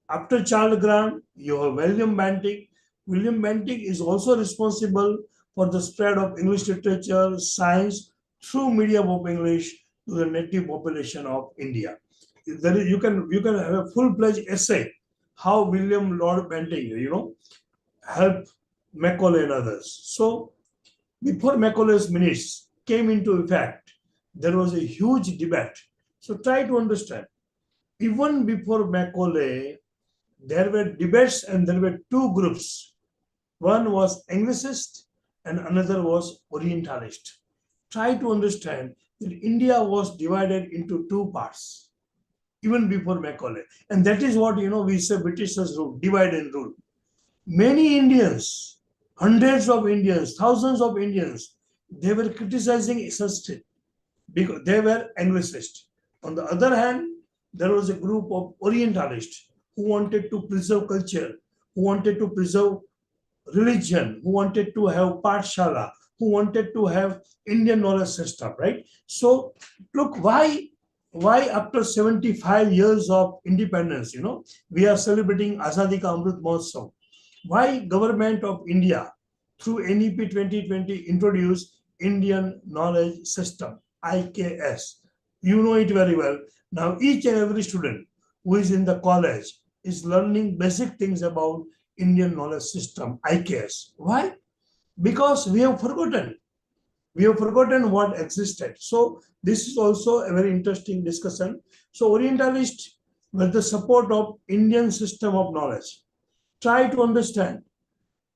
after Charles Grant, you have William Bentinck. William Bentinck is also responsible for the spread of English literature, science through medium of English to the native population of India. You can have a full-fledged essay how William Lord Bentinck, helped Macaulay and others. So before Macaulay's minutes came into effect, there was a huge debate. So try to understand. Even before Macaulay, there were debates, and there were two groups. One was Anglicist and another was Orientalist. Try to understand that India was divided into two parts even before Macaulay. And that is what, we say Britishers rule, divide and rule. Many Indians, hundreds of Indians, thousands of Indians, they were criticizing such because they were Anglicist. On the other hand, there was a group of Orientalists who wanted to preserve culture, who wanted to preserve religion, who wanted to have Pathshala, who wanted to have Indian knowledge system, right? So look, why after 75 years of independence, we are celebrating Azadi Ka Amrit Mahotsav. Why government of India through NEP 2020 introduced Indian knowledge system, IKS? You know it very well. Now each and every student who is in the college is learning basic things about Indian knowledge system, IKS. Why? Because we have forgotten. We have forgotten what existed. So this is also a very interesting discussion. So Orientalists, with the support of Indian system of knowledge, try to understand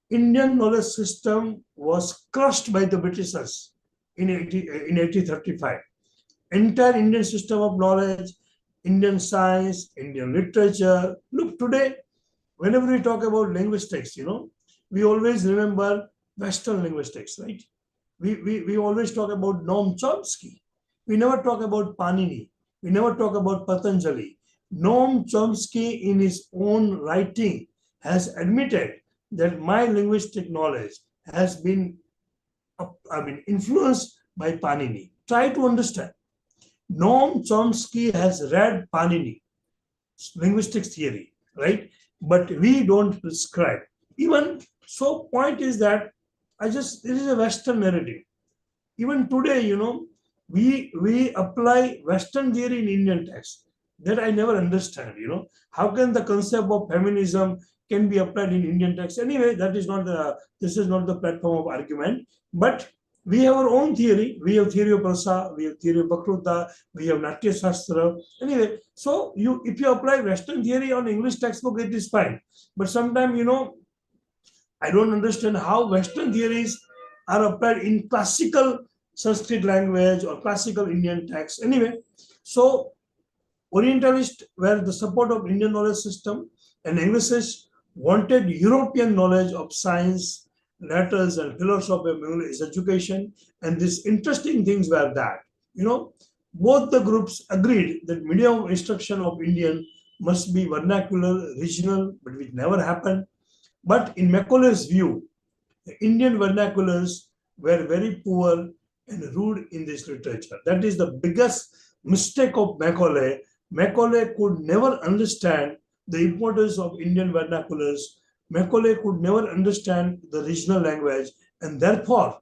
Indian knowledge system was crushed by the Britishers in 1835. Entire Indian system of knowledge, Indian science, Indian literature. Look, today, whenever we talk about linguistics, we always remember Western linguistics, right? We always talk about Noam Chomsky. We never talk about Panini. We never talk about Patanjali. Noam Chomsky, in his own writing, has admitted that my linguistic knowledge has been, influenced by Panini. Try to understand. Noam Chomsky has read Panini, linguistics theory, right? But we don't prescribe. Even so, point is that it is a Western narrative. Even today, we apply Western theory in Indian text. That I never understand. How can the concept of feminism can be applied in Indian text? Anyway, that is not the this is not the platform of argument. But we have our own theory. We have theory of Prasa, we have theory of Prakruta, we have Natya Shastra. Anyway, so if you apply Western theory on English textbook, it is fine. But sometimes, I don't understand how Western theories are applied in classical Sanskrit language or classical Indian text. Anyway, so Orientalists were the support of Indian knowledge system, and Anglicists wanted European knowledge of science, letters, and philosophy of English education. And these interesting things were that, you know, both the groups agreed that medium of instruction of Indian must be vernacular, regional, but which never happened. But in Macaulay's view, the Indian vernaculars were very poor and rude in this literature. That is the biggest mistake of Macaulay. Macaulay could never understand the importance of Indian vernaculars. Macaulay could never understand the regional language, and therefore,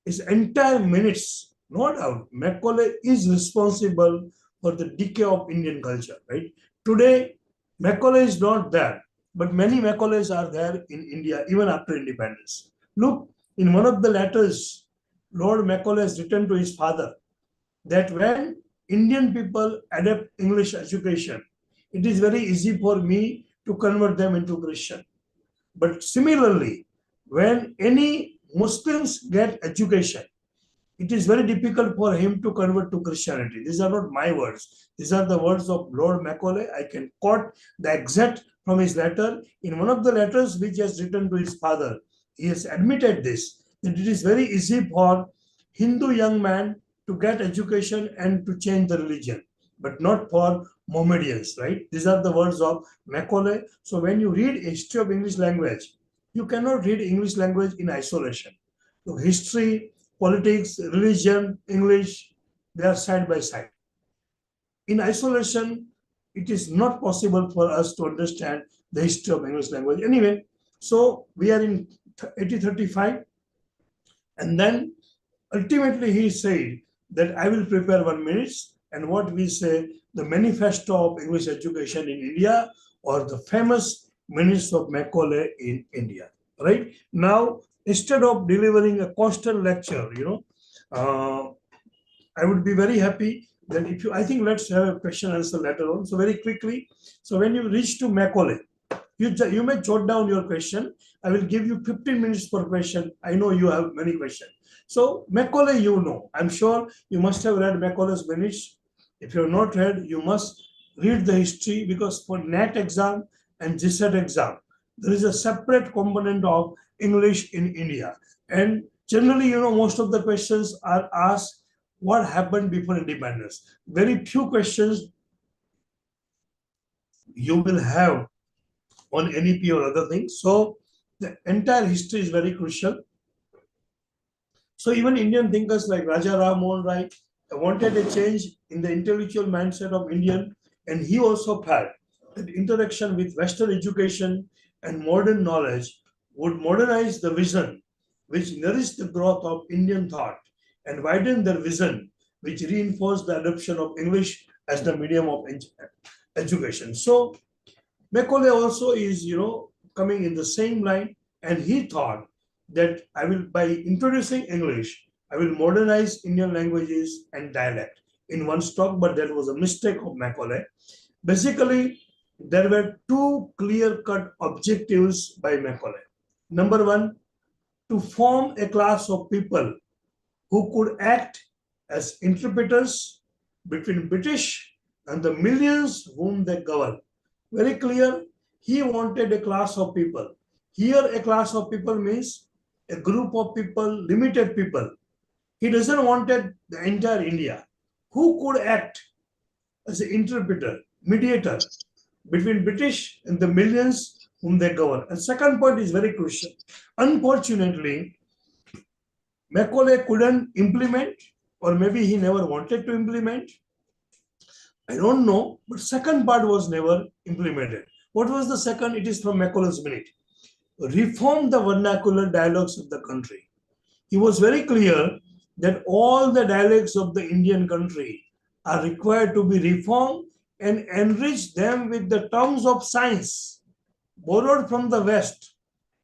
his entire minutes, no doubt, Macaulay is responsible for the decay of Indian culture. Right today, Macaulay is not there, but many Macaulays are there in India even after independence. Look, in one of the letters, Lord Macaulay has written to his father that when Indian people adapt English education, it is very easy for me to convert them into Christian. But similarly, when any Muslims get education, it is very difficult for him to convert to Christianity. These are not my words. These are the words of Lord Macaulay. I can quote the exact from his letter. In one of the letters which he has written to his father, he has admitted this, that it is very easy for Hindu young man to get education and to change the religion, but not for Mohammedans, right? These are the words of Macaulay. So when you read history of English language, you cannot read English language in isolation. So history, politics, religion, English, they are side by side. In isolation, it is not possible for us to understand the history of English language. Anyway, so we are in 1835, and then ultimately he said that I will prepare 1 minute, and what we say, the manifesto of English education in India, or the famous minutes of Macaulay in India. Right now, instead of delivering a constant lecture, I would be very happy that if you, I think let's have a question answer later on. So very quickly, so when you reach to Macaulay, you may jot down your question. I will give you 15 minutes per question. I know you have many questions. So Macaulay, I'm sure you must have read Macaulay's minutes. If you have not read, you must read the history, because for NET exam and GSET exam, there is a separate component of English in India. And generally, most of the questions are asked what happened before independence. Very few questions you will have on NEP or other things. So the entire history is very crucial. So even Indian thinkers like Raja Ram Mohan Rai wanted a change in the intellectual mindset of Indian, and he also felt that interaction with Western education and modern knowledge would modernize the vision, which nourished the growth of Indian thought, and widen their vision, which reinforced the adoption of English as the medium of education. So Macaulay also is, coming in the same line, and he thought that I will, by introducing English, I will modernize Indian languages and dialect in one stop, but that was a mistake of Macaulay. Basically, there were two clear-cut objectives by Macaulay. Number one, to form a class of people who could act as interpreters between British and the millions whom they govern. Very clear, he wanted a class of people. Here, a class of people means a group of people, limited people. He doesn't wanted the entire India who could act as an interpreter, mediator between British and the millions whom they govern. And second point is very crucial. Unfortunately, Macaulay couldn't implement, or maybe he never wanted to implement. I don't know, but second part was never implemented. What was the second? It is from Macaulay's minute. Reform the vernacular dialects of the country. He was very clear that all the dialects of the Indian country are required to be reformed and enrich them with the terms of science borrowed from the West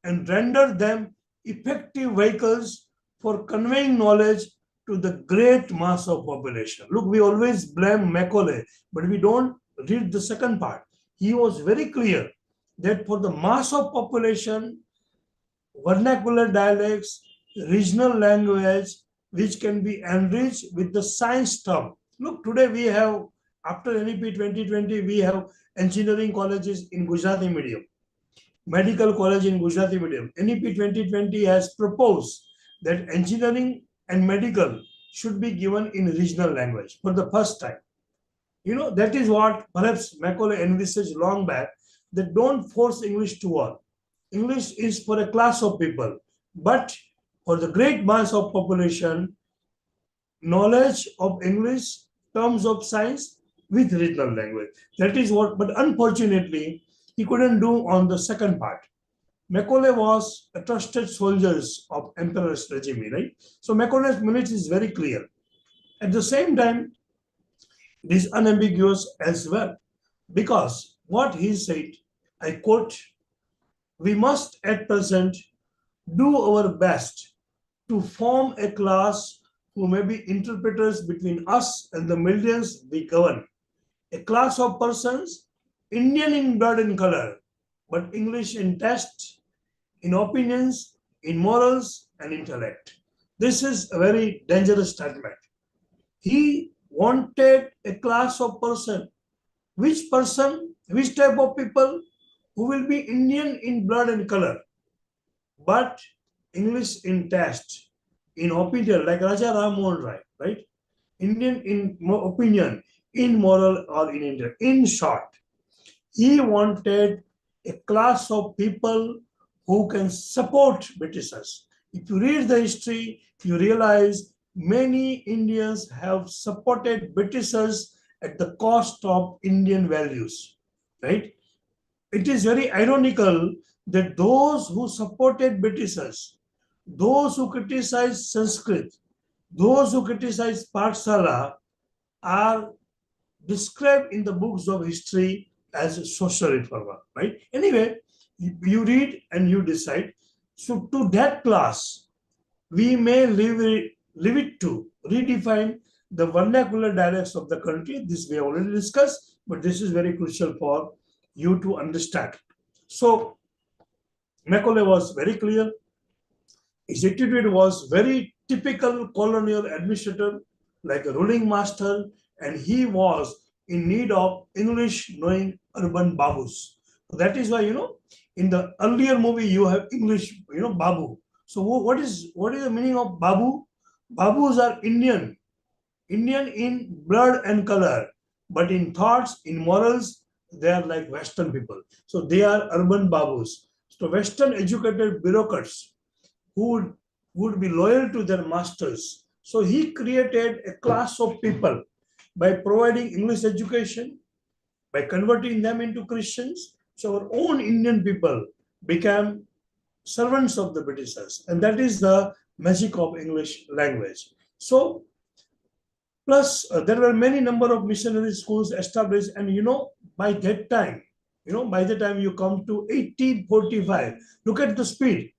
and render them effective vehicles for conveying knowledge to the great mass of population. Look, we always blame Macaulay, but we don't read the second part. He was very clear that for the mass of population, vernacular dialects, regional language, which can be enriched with the science term. Look, today we have, after NEP 2020, we have engineering colleges in Gujarati medium, medical college in Gujarati medium. NEP 2020 has proposed that engineering and medical should be given in regional language for the first time. That is what perhaps Macaulay envisaged long back, that don't force English to all. English is for a class of people, but for the great mass of population, knowledge of English, terms of science with regional language. That is what, but unfortunately, he couldn't do on the second part. Macaulay was a trusted soldier of Emperor's regime, right? So Macaulay's minute is very clear. At the same time, it is unambiguous as well, because what he said, I quote, we must at present do our best to form a class who may be interpreters between us and the millions we govern. A class of persons, Indian in blood and color, but English in taste, in opinions, in morals, and intellect. This is a very dangerous statement. He wanted a class of person. Which person, which type of people? Who will be Indian in blood and color, but English in taste, in opinion, like Raja Ram Mohan Rai, right? Indian in opinion, in moral, or in intellect. In short, he wanted a class of people who can support Britishers. If you read the history, you realize many Indians have supported Britishers at the cost of Indian values, right? It is very ironical that those who supported Britishers, those who criticized Sanskrit, those who criticized Pathshala are described in the books of history as social reformer, right? Anyway, you read and you decide. So to that class, we may leave it to redefine the vernacular dialects of the country. This we already discussed, but this is very crucial for you to understand. So Macaulay was very clear. His attitude was very typical colonial administrator, like a ruling master, and he was in need of English knowing urban babus. So that is why, in the earlier movie you have English, babu. So what is the meaning of babu? Babus are Indian in blood and color, but in thoughts, in morals, they are like Western people. So they are urban babus. So Western educated bureaucrats who would be loyal to their masters. So he created a class of people by providing English education, by converting them into Christians. So our own Indian people became servants of the Britishers. And that is the magic of English language. So plus, there were many number of missionary schools established, and by that time, by the time you come to 1845, look at the speed.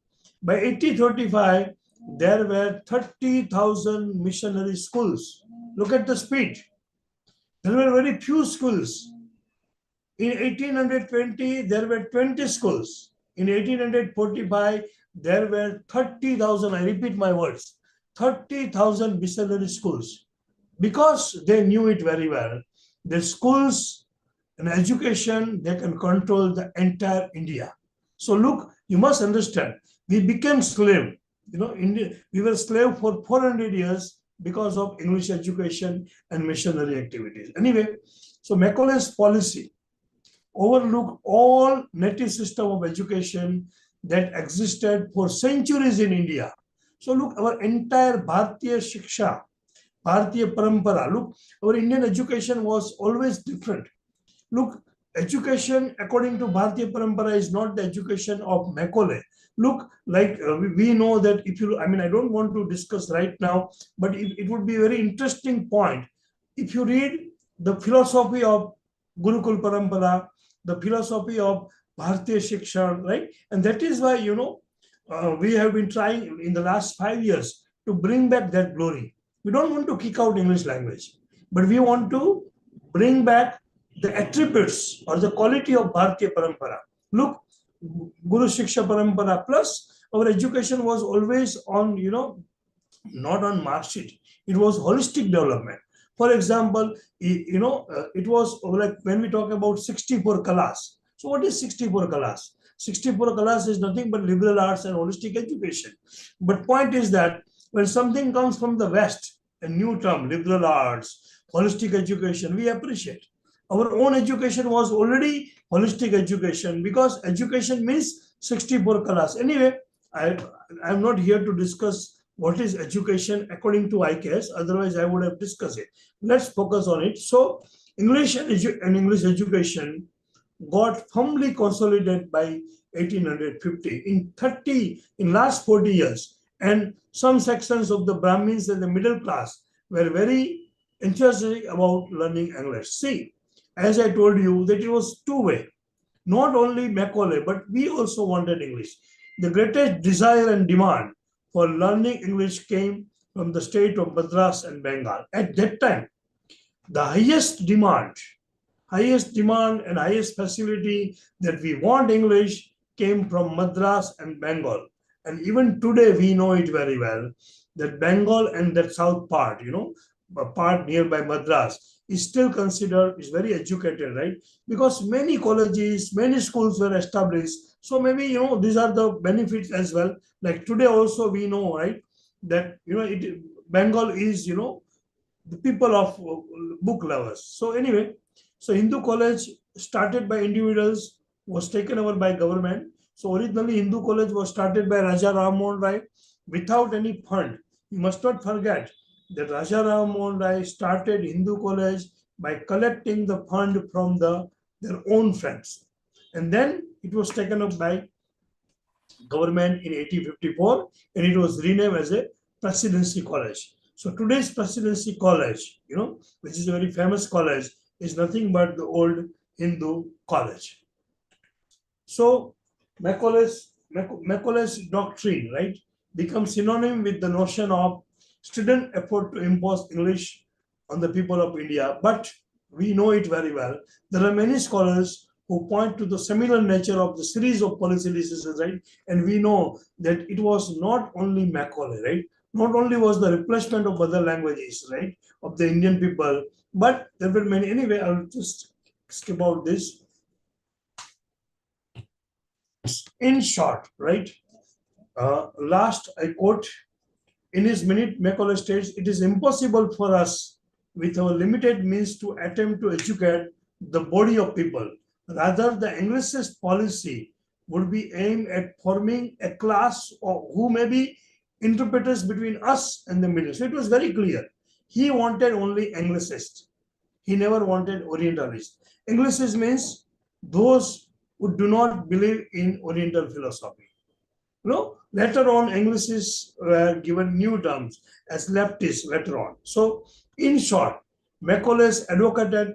By 1835, there were 30,000 missionary schools. Look at the speed. There were very few schools. In 1820, there were 20 schools. In 1845, there were 30,000, I repeat my words, 30,000 missionary schools. Because they knew it very well, the schools and education, they can control the entire India. So look, you must understand, we became slave. India, we were slave for 400 years. because of English education and missionary activities. Anyway, so Macaulay's policy overlooked all native system of education that existed for centuries in India. So look, our entire Bharatiya Shiksha, Bharatiya Parampara, look, our Indian education was always different. Look, education according to Bharatiya Parampara is not the education of Macaulay. Look, like we know that if you, I mean, I don't want to discuss right now, but it would be a very interesting point. If you read the philosophy of Gurukul Parampara, the philosophy of Bharatiya Shiksha, right? And that is why, we have been trying in the last 5 years to bring back that glory. We don't want to kick out English language, but we want to bring back the attributes or the quality of Bharatiya Parampara. Look, Guru Shiksha Parampara plus our education was always on, not on mark sheet. It was holistic development. For example, it was like when we talk about 64 kalas. So what is 64 kalas? 64 kalas is nothing but liberal arts and holistic education. But point is that when something comes from the West, a new term, liberal arts, holistic education, we appreciate. Our own education was already holistic education because education means 64 kalas. Anyway, I'm not here to discuss what is education according to ICAS, otherwise I would have discussed it. Let's focus on it. So English and English education got firmly consolidated by 1850. In last 40 years, and some sections of the Brahmins and the middle class were very enthusiastic about learning English. See, as I told you, that it was two-way. Not only Macaulay, but we also wanted English. The greatest desire and demand for learning English came from the state of Madras and Bengal. At that time, the highest demand and highest facility that we want English came from Madras and Bengal. And even today, we know it very well that Bengal and that south part, a part nearby Madras, is still considered, is very educated, right? Because many colleges, many schools were established. So maybe, these are the benefits as well. Like today also we know, right, that, Bengal is, the people of book lovers. So anyway, so Hindu college started by individuals was taken over by government. So originally Hindu college was started by Raja Ram Mohan Rai without any fund. You must not forget that Raja Ram Mohan Rai started Hindu college by collecting the fund from their own friends. And then it was taken up by government in 1854 and it was renamed as a Presidency College. So today's Presidency College, which is a very famous college, is nothing but the old Hindu college. So Macaulay's doctrine, right, becomes synonym with the notion of student effort to impose English on the people of India. But we know it very well. There are many scholars who point to the similar nature of the series of policy decisions, right? And we know that it was not only Macaulay, right? Not only was the replacement of other languages, right, of the Indian people, but there were many. Anyway, I'll just skip out this. In short, right, last I quote, in his minute, Macaulay states, it is impossible for us with our limited means to attempt to educate the body of people. Rather, the Anglicist policy would be aimed at forming a class who may be interpreters between us and the middle. So it was very clear. He wanted only Anglicists. He never wanted Orientalists. Anglicist means those who do not believe in Oriental philosophy. Later on, Anglicists were given new terms as leftists later on. So, in short, Macaulay advocated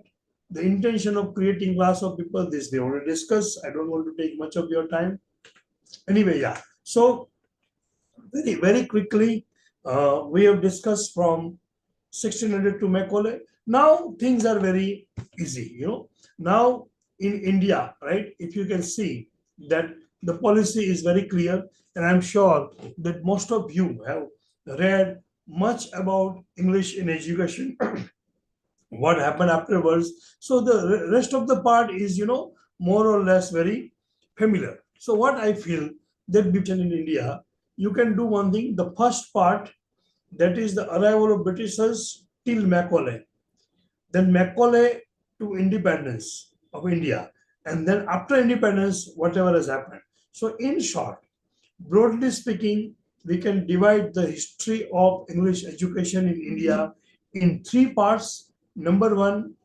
the intention of creating class of people. This we want to discuss. I don't want to take much of your time. Anyway, yeah. So, very, very quickly, we have discussed from 1600 to Macaulay. Now, things are very easy, Now, in India, right, if you can see that the policy is very clear, and I'm sure that most of you have read much about English in education, what happened afterwards. So the rest of the part is, more or less very familiar. So what I feel that in India, you can do one thing. The first part, that is the arrival of Britishers till Macaulay. Then Macaulay to independence of India. And then after independence, whatever has happened. So in short, broadly speaking, we can divide the history of English education in India in three parts. Number one,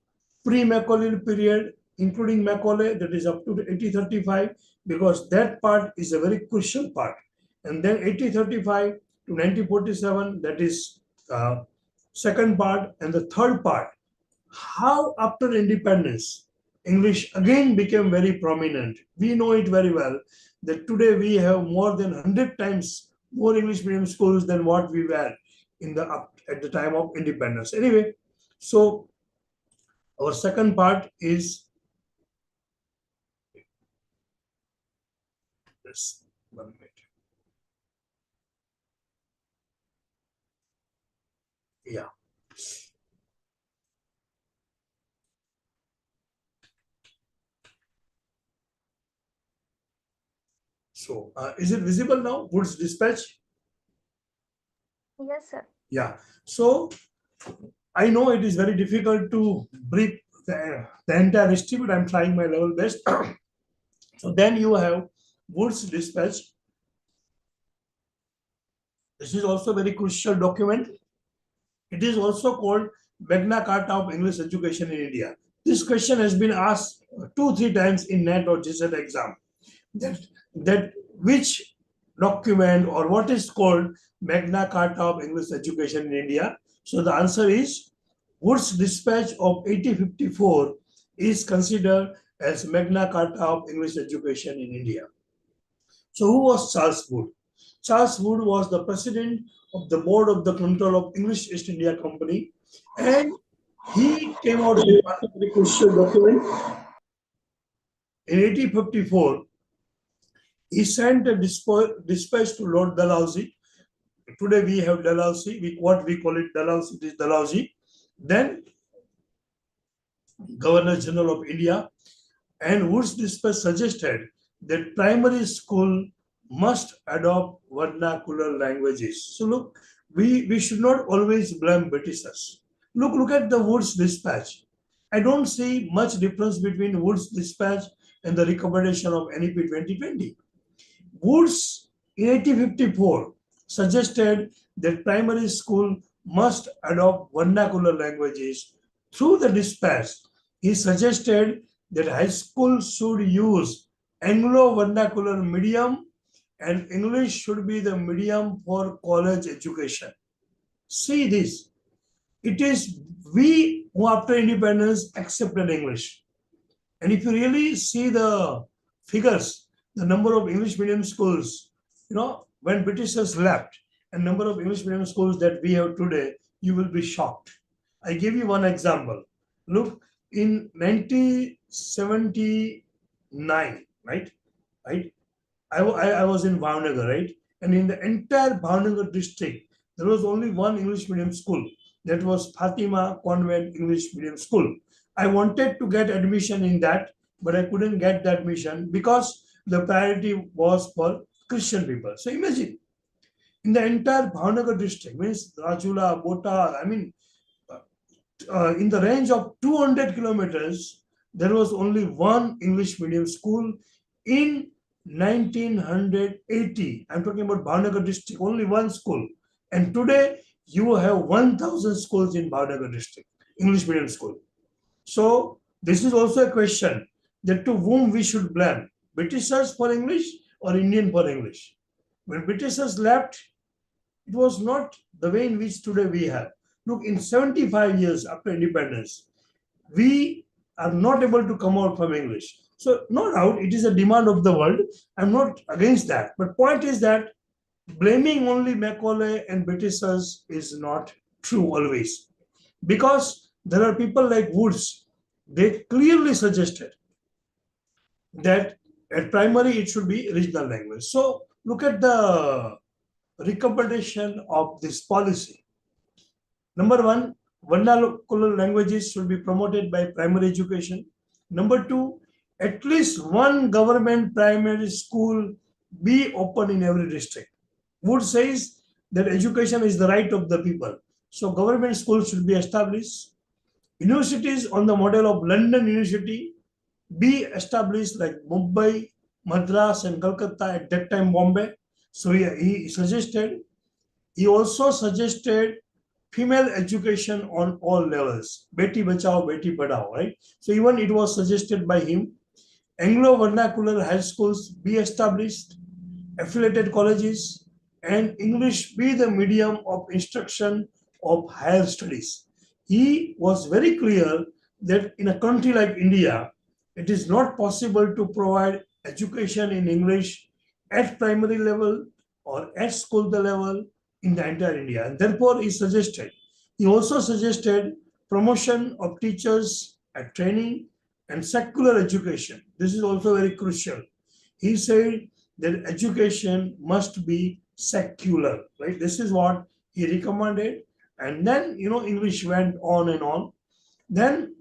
pre-Macaulay period, including Macaulay, that is up to 1835, because that part is a very crucial part. And then 1835 to 1947, that is second part. And the third part, how after independence, English again became very prominent. We know it very well that today we have more than 100 times more English medium schools than what we were in the at the time of independence. Anyway, so our second part is this. 1 minute. Yeah. So is it visible now? Woods Dispatch? Yes, sir. Yeah. So I know it is very difficult to brief the entire history, but I'm trying my level best. So then you have Woods Dispatch. This is also a very crucial document. It is also called Magna Carta of English Education in India. This question has been asked 2-3 times in NET or GSET exam. That which document or what is called Magna Carta of English Education in India? So the answer is Wood's Dispatch of 1854 is considered as Magna Carta of English Education in India. So who was Charles Wood? Charles Wood was the president of the board of the control of English East India Company, and he came out with a very crucial document. In 1854, he sent a dispatch to Lord Dalhousie. Today we have Dalhousie, what we call it Dalhousie, it is Dalhousie. Then Governor General of India, and Wood's dispatch suggested that primary school must adopt vernacular languages. So look, we should not always blame Britishers. Look at the Wood's dispatch. I don't see much difference between Wood's dispatch and the recommendation of NEP 2020. Woods in 1854 suggested that primary school must adopt vernacular languages. Through the dispatch, he suggested that high school should use Anglo-vernacular medium and English should be the medium for college education. See this. It is we who after independence accepted English. And if you really see the figures, the number of English medium schools, when Britishers left, and number of English medium schools that we have today, you will be shocked. I give you one example. Look, in 1979, right? I was in Bhavnagar, right? And in the entire Bhavnagar district, there was only one English medium school. That was Fatima Convent English Medium School. I wanted to get admission in that, but I couldn't get the admission because the priority was for Christian people. So imagine, in the entire Bhavnagar district, means Rajula, Botar, in the range of 200 kilometers, there was only one English medium school in 1980. I'm talking about Bhavnagar district, only one school. And today, you have 1,000 schools in Bhavnagar district, English medium school. So this is also a question that to whom we should blame, Britishers for English or Indian for English. When Britishers left, it was not the way in which today we have. Look, in 75 years after independence, we are not able to come out from English. So no doubt it is a demand of the world. I'm not against that. But point is that blaming only Macaulay and Britishers is not true always. Because there are people like Woods, they clearly suggested that at primary it should be regional language. So look at the recommendation of this policy. Number one, vernacular languages should be promoted by primary education. Number two, at least one government primary school be open in every district. Wood says that education is the right of the people. So government schools should be established. Universities on the model of London University be established like Mumbai, Madras, and Calcutta at that time Bombay. So he also suggested female education on all levels. Beti Bachao, Beti Padhao, right? So even it was suggested by him. Anglo vernacular high schools be established, affiliated colleges, and English be the medium of instruction of higher studies. He was very clear that in a country like India, it is not possible to provide education in English at primary level or at school level in the entire India. And therefore, he also suggested promotion of teachers at training and secular education. This is also very crucial. He said that education must be secular, right? This is what he recommended. And then, English went on and on. Then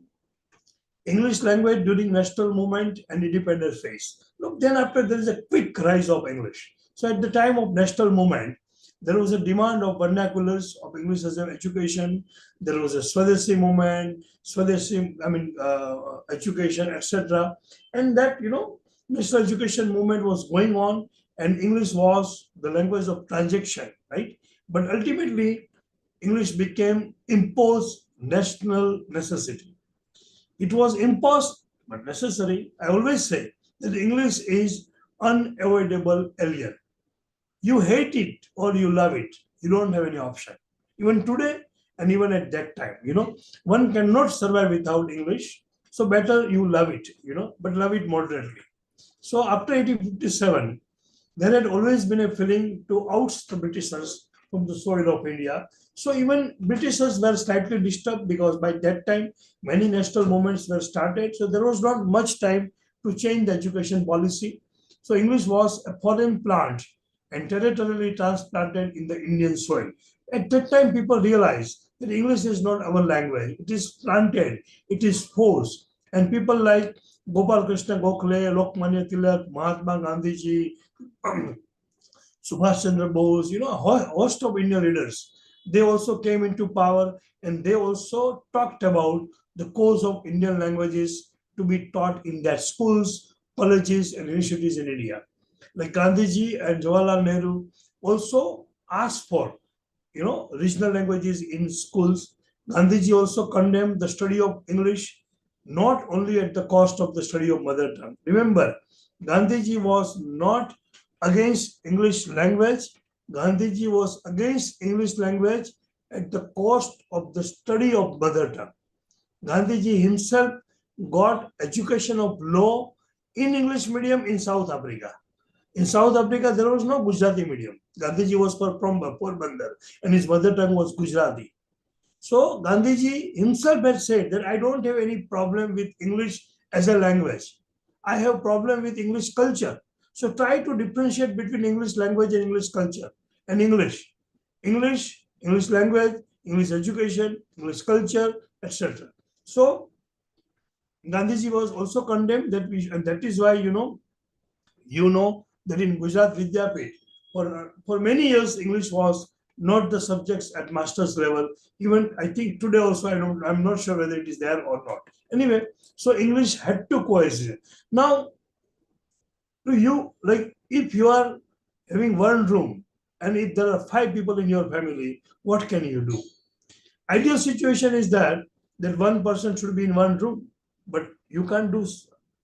English language during national movement and independence phase. Look, then after there is a quick rise of English. So at the time of national movement, there was a demand of vernaculars of English as an education. There was a Swadeshi movement, education, etc. And that, national education movement was going on, and English was the language of transaction, right? But ultimately, English became imposed national necessity. It was imposed but necessary. I always say that English is unavoidable alien. You hate it or you love it. You don't have any option. Even today and even at that time, one cannot survive without English. So better you love it, but love it moderately. So after 1857, there had always been a feeling to oust the Britishers from the soil of India. So even Britishers were slightly disturbed because by that time many national movements were started. So there was not much time to change the education policy. So English was a foreign plant and territorially transplanted in the Indian soil. At that time, people realized that English is not our language. It is planted, it is forced. And people like Gopal Krishna Gokhale, Lokmanya Tilak, Mahatma Gandhi ji, Subhash Chandra Bose, a host of Indian leaders, they also came into power, and they also talked about the cause of Indian languages to be taught in their schools, colleges, and universities in India. Like Gandhiji and Jawaharlal Nehru also asked for, regional languages in schools. Gandhiji also condemned the study of English, not only at the cost of the study of mother tongue. Remember, Gandhiji was not against English language. Gandhiji was against English language at the cost of the study of mother tongue. Gandhiji himself got education of law in English medium in South Africa. In South Africa, there was no Gujarati medium. Gandhiji was from Porbandar, and his mother tongue was Gujarati. So Gandhiji himself had said that I don't have any problem with English as a language. I have problem with English culture. So try to differentiate between English language and English culture and English. English language, English education, English culture, etc. So Gandhiji was also condemned and that is why that in Gujarat Vidyapit, for many years, English was not the subjects at master's level. Even I think today also, I'm not sure whether it is there or not. Anyway, so English had to coexist. Now, to you, like if you are having one room and if there are 5 people in your family, what can you do? Ideal situation is that one person should be in one room, but you can't do,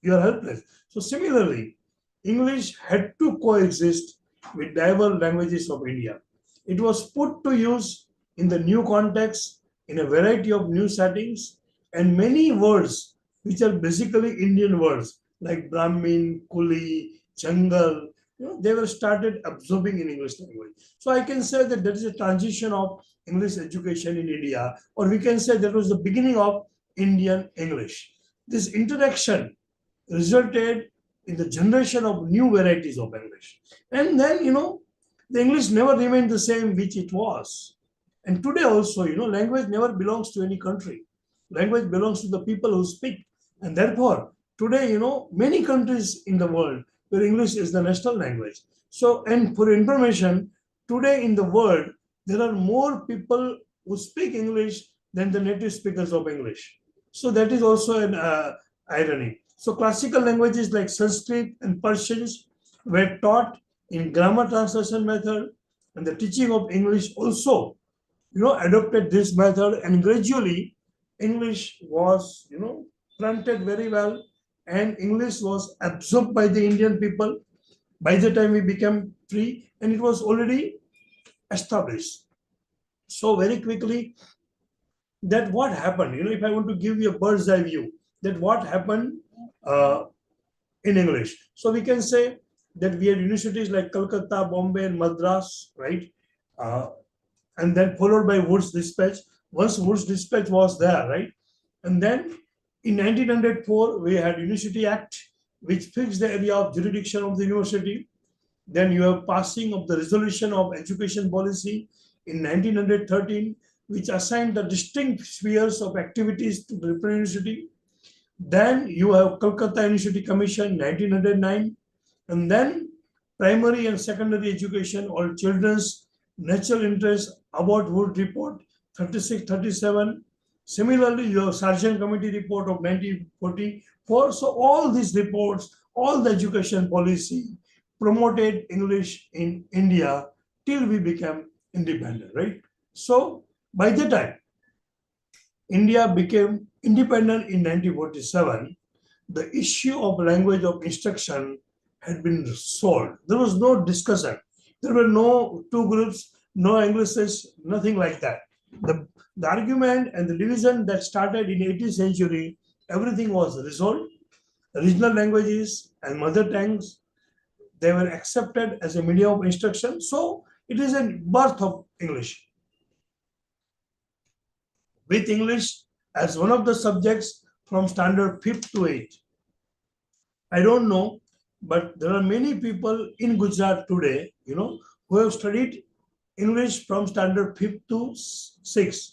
you are helpless. So similarly, English had to coexist with diverse languages of India. It was put to use in the new context, in a variety of new settings, and many words which are basically Indian words like Brahmin, Kuli, Jungle, they were started absorbing in English language. So I can say that there is a transition of English education in India, or we can say that was the beginning of Indian English. This interaction resulted in the generation of new varieties of English. And then, the English never remained the same which it was. And today also, language never belongs to any country. Language belongs to the people who speak. And therefore, today, many countries in the world where English is the national language. So, and for information, today in the world, there are more people who speak English than the native speakers of English. So that is also an irony. So classical languages like Sanskrit and Persian were taught in grammar translation method, and the teaching of English also, adopted this method, and gradually English was, planted very well, and English was absorbed by the Indian people by the time we became free, and it was already established. So very quickly, that what happened, if I want to give you a bird's eye view, that what happened uh, in English. So we can say that we had universities like Calcutta, Bombay, and Madras, right? Uh, and then followed by Wood's Dispatch. Once Wood's Dispatch was there, right? And then in 1904, we had University Act, which fixed the area of jurisdiction of the university. Then you have passing of the resolution of education policy in 1913, which assigned the distinct spheres of activities to the different university. Then you have Calcutta University Commission 1909, and then primary and secondary education, all children's natural interest about Wood report 36-37. Similarly, you have Sargent Committee report of 1944. So all these reports, all the education policy promoted English in India till we became independent, right? So by the time India became independent in 1947, the issue of language of instruction had been solved. There was no discussion. There were no two groups, no Anglicism, nothing like that. The argument and the division that started in 18th century, everything was resolved. Regional languages and mother tongues, they were accepted as a medium of instruction. So it is a birth of English, with English as one of the subjects from standard 5th to 8th. I don't know, but there are many people in Gujarat today, who have studied English from standard 5th to 6th.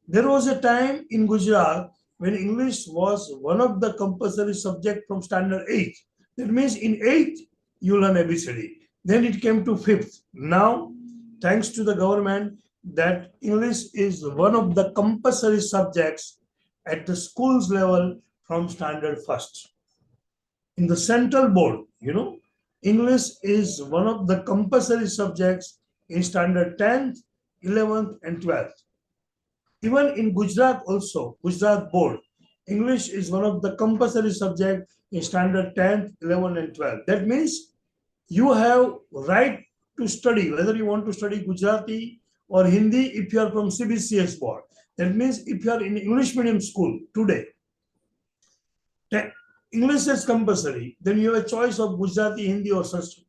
There was a time in Gujarat when English was one of the compulsory subject from standard 8th. That means in 8th, you learn ABCD. Then it came to 5th. Now, thanks to the government, that English is one of the compulsory subjects at the schools level from standard 1st. In the central board, English is one of the compulsory subjects in standard 10th, 11th, and 12th. Even in Gujarat also, Gujarat board, English is one of the compulsory subjects in standard 10th, 11th, and 12th. That means you have right to study, whether you want to study Gujarati or Hindi if you are from CBCS board. That means if you are in English medium school today, English is compulsory, then you have a choice of Gujarati, Hindi, or Sanskrit.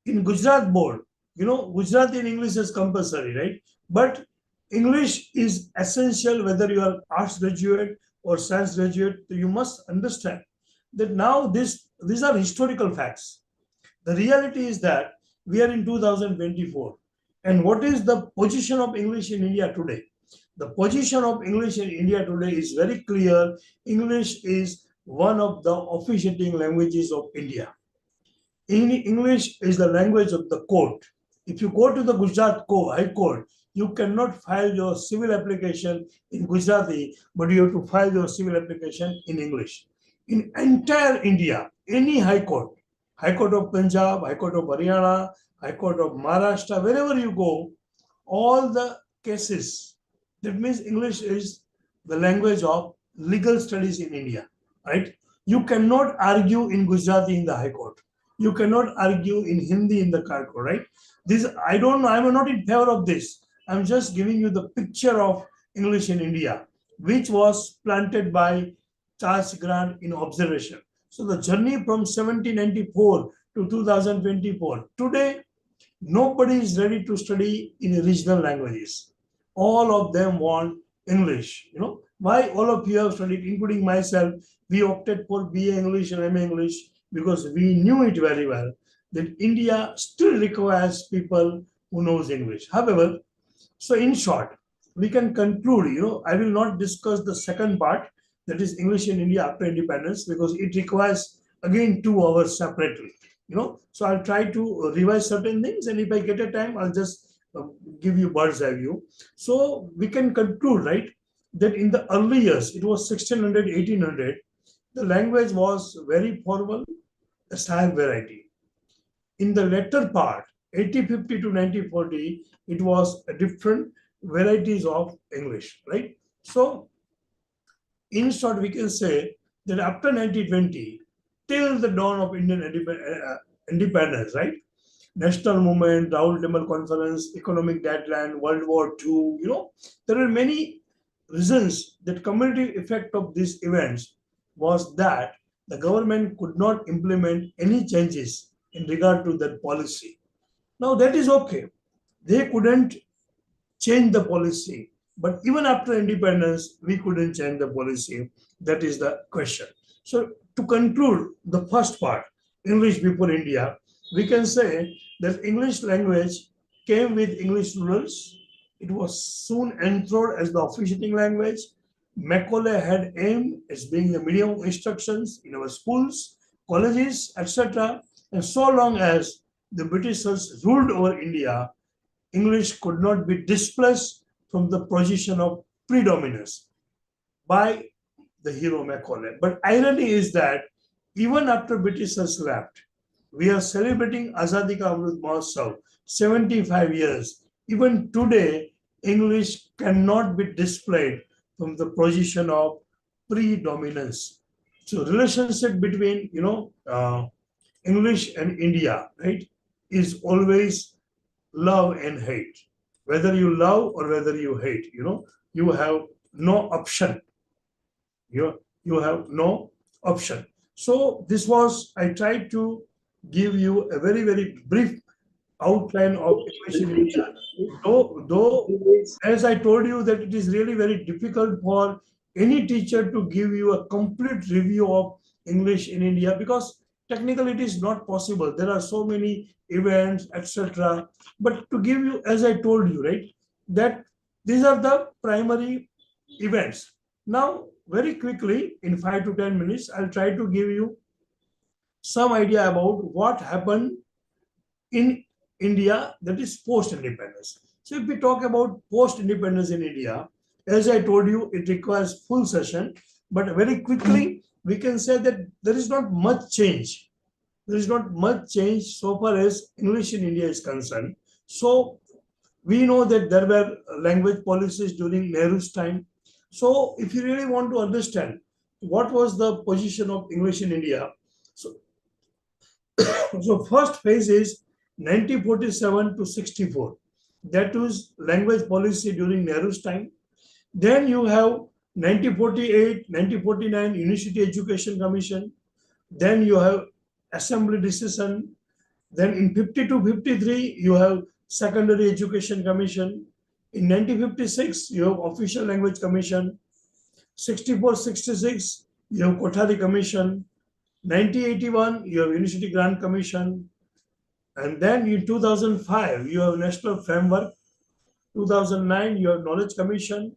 In Gujarat board, Gujarati and English is compulsory, right? But English is essential whether you are arts graduate or science graduate. You must understand that now these are historical facts. The reality is that we are in 2024. And what is the position of English in India today? The position of English in India today is very clear. English is one of the officiating languages of India. English is the language of the court. If you go to the Gujarat High Court, you cannot file your civil application in Gujarati, but you have to file your civil application in English. In entire India, any High Court of Punjab, High Court of Haryana, High Court of Maharashtra, wherever you go, all the cases, that means English is the language of legal studies in India, right? You cannot argue in Gujarati in the High Court. You cannot argue in Hindi in the High Court, right? This, I don't know, I'm not in favor of this. I'm just giving you the picture of English in India, which was planted by Charles Grant in observation. So the journey from 1794 to 2024, today, nobody is ready to study in regional languages. All of them want English. Why all of you have studied, including myself, we opted for BA English and MA English because we knew it very well that India still requires people who knows English. However, so in short, we can conclude, I will not discuss the second part, that is English in India after independence, because it requires again 2 hours separately. So I'll try to revise certain things, and if I get a time, I'll just give you bird's eye view. So we can conclude, right, that in the early years, it was 1600, 1800, the language was very formal, a style variety. In the later part, 1850 to 1940, it was a different varieties of English, right? So in short, we can say that after 1920, till the dawn of Indian independence, right? National movement, Raoul Temple Conference, economic deadline, World War II, there are many reasons that cumulative effect of these events was that the government could not implement any changes in regard to that policy. Now that is okay. They couldn't change the policy. But even after independence, we couldn't change the policy. That is the question. So, to conclude the first part, English before India, we can say that English language came with English rules. It was soon enthroned as the officiating language. Macaulay had aimed as being the medium of instructions in our schools, colleges, etc. And so long as the Britishers ruled over India, English could not be displaced from the position of predominance by the hero Macaulay. But irony is that even after Britishers left, we are celebrating Azadi Ka Amrit Mahotsav, 75 years. Even today, English cannot be displayed from the position of predominance. So relationship between English and India, right, is always love and hate. Whether you love or whether you hate, you have no option. You have no option. So this was, I tried to give you a very, very brief outline of English in India. Though, as I told you, that it is really very difficult for any teacher to give you a complete review of English in India, because technically it is not possible. There are so many events, etc. But to give you, as I told you, right, that these are the primary events. Now, very quickly, in 5 to 10 minutes, I'll try to give you some idea about what happened in India, that is post independence. So, if we talk about post independence in India, as I told you, it requires full session, but very quickly we can say that there is not much change. There is not much change so far as English in India is concerned. So, we know that there were language policies during Nehru's time. So, if you really want to understand what was the position of English in India, so so first phase is 1947 to 64. That was language policy during Nehru's time. Then you have 1948, 1949 University Education Commission. Then you have Assembly decision. Then in 52, 53 you have Secondary Education Commission. In 1956 you have Official Language Commission. 64, 66 you have Kothari Commission. 1981 you have University Grant Commission. And then in 2005, you have National Framework. 2009, you have Knowledge Commission.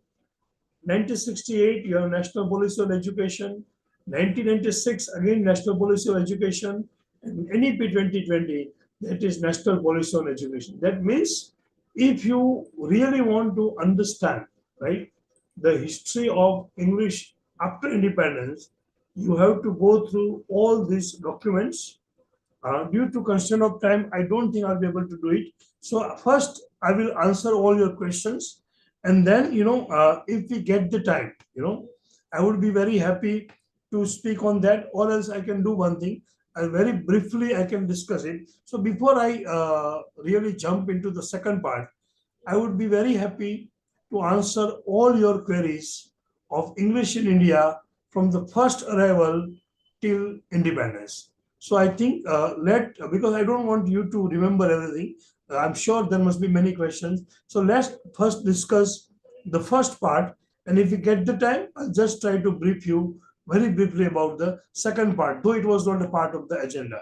1968, you have National Policy on Education. 1996, again National Policy on Education. And NEP 2020, that is National Policy on Education. That means if you really want to understand, right, the history of English after independence, you have to go through all these documents. Due to constraint of time, I don't think I'll be able to do it. So first, I will answer all your questions, and then if we get the time, I would be very happy to speak on that. Or else I can do one thing. Very briefly, I can discuss it. So before I really jump into the second part, I would be very happy to answer all your queries of English in India from the first arrival till independence. So I think because I don't want you to remember everything. I'm sure there must be many questions. So let's first discuss the first part, and if we get the time, I'll just try to brief you very briefly about the second part, though it was not a part of the agenda.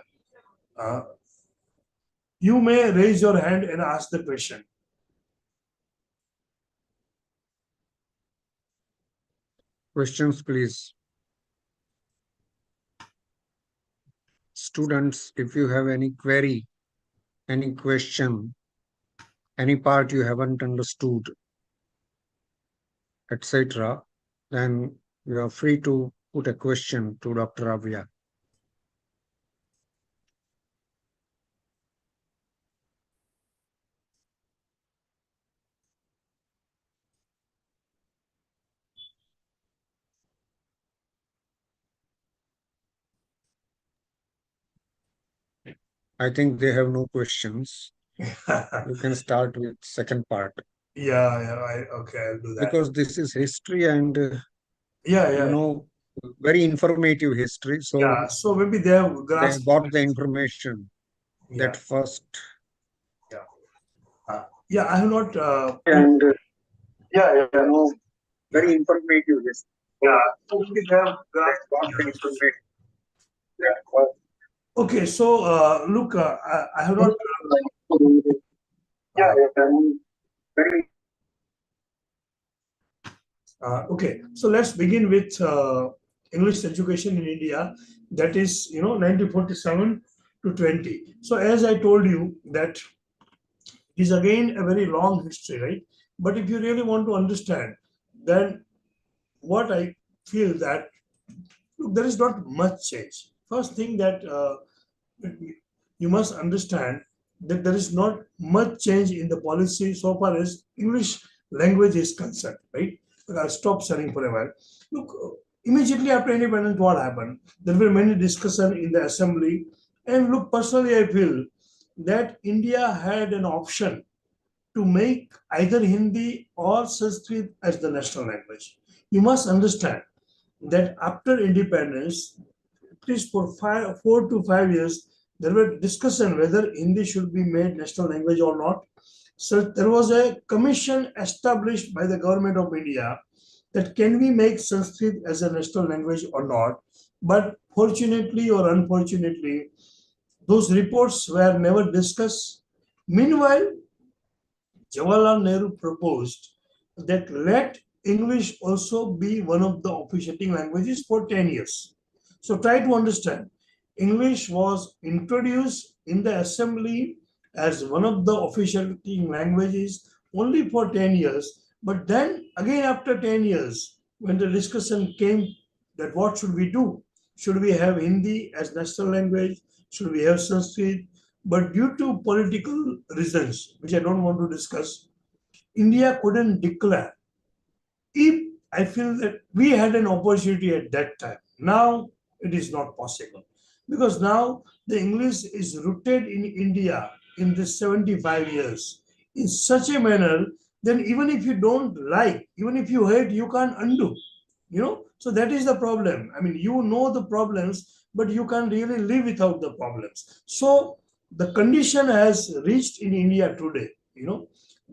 Uh, you may raise your hand and ask the question. Questions, please. students, if you have any query, any question, any part you haven't understood, etc., then you are free to put a question to Dr. Raviya. I think they have no questions. You can start with second part Okay, I'll do that. because this is history and Yeah, you yeah, know very informative history. yeah. So So maybe they have they grasped. got the information Yeah, that first. yeah. Yeah, I have not And yeah, yeah, no, yeah, very informative history. yeah. So maybe they have They grasped. got the Yeah. information that first. Okay, so look, I have not. Yeah, Uh, yeah, very. okay, so let's begin with English education in India. That is, 1947 to 20. So as I told you that is again a very long history, right? But if you really want to understand, then what I feel that look, there is not much change. First thing that you must understand that there is not much change in the policy so far as English language is concerned, right? I'll stop sharing for a while. Look, immediately after independence, what happened? There were many discussions in the assembly, and look, personally, I feel that India had an option to make either Hindi or Sanskrit as the national language. You must understand that after independence, at least for 4 to 5 years, there were discussion whether Hindi should be made national language or not. So there was a commission established by the government of India that can we make Sanskrit as a national language or not. But fortunately or unfortunately, those reports were never discussed. Meanwhile, Jawaharlal Nehru proposed that let English also be one of the officiating languages for 10 years. So try to understand. English was introduced in the assembly as one of the officiating languages only for 10 years. But then again after 10 years, when the discussion came that what should we do? Should we have Hindi as national language? Should we have Sanskrit? But due to political reasons, which I don't want to discuss, India couldn't declare. If I feel that we had an opportunity at that time, now it is not possible. Because now the English is rooted in India in this 75 years in such a manner that even if you don't like, even if you hate, you can't undo. So that is the problem. I mean, you know the problems, but you can't really live without the problems. So the condition has reached in India today,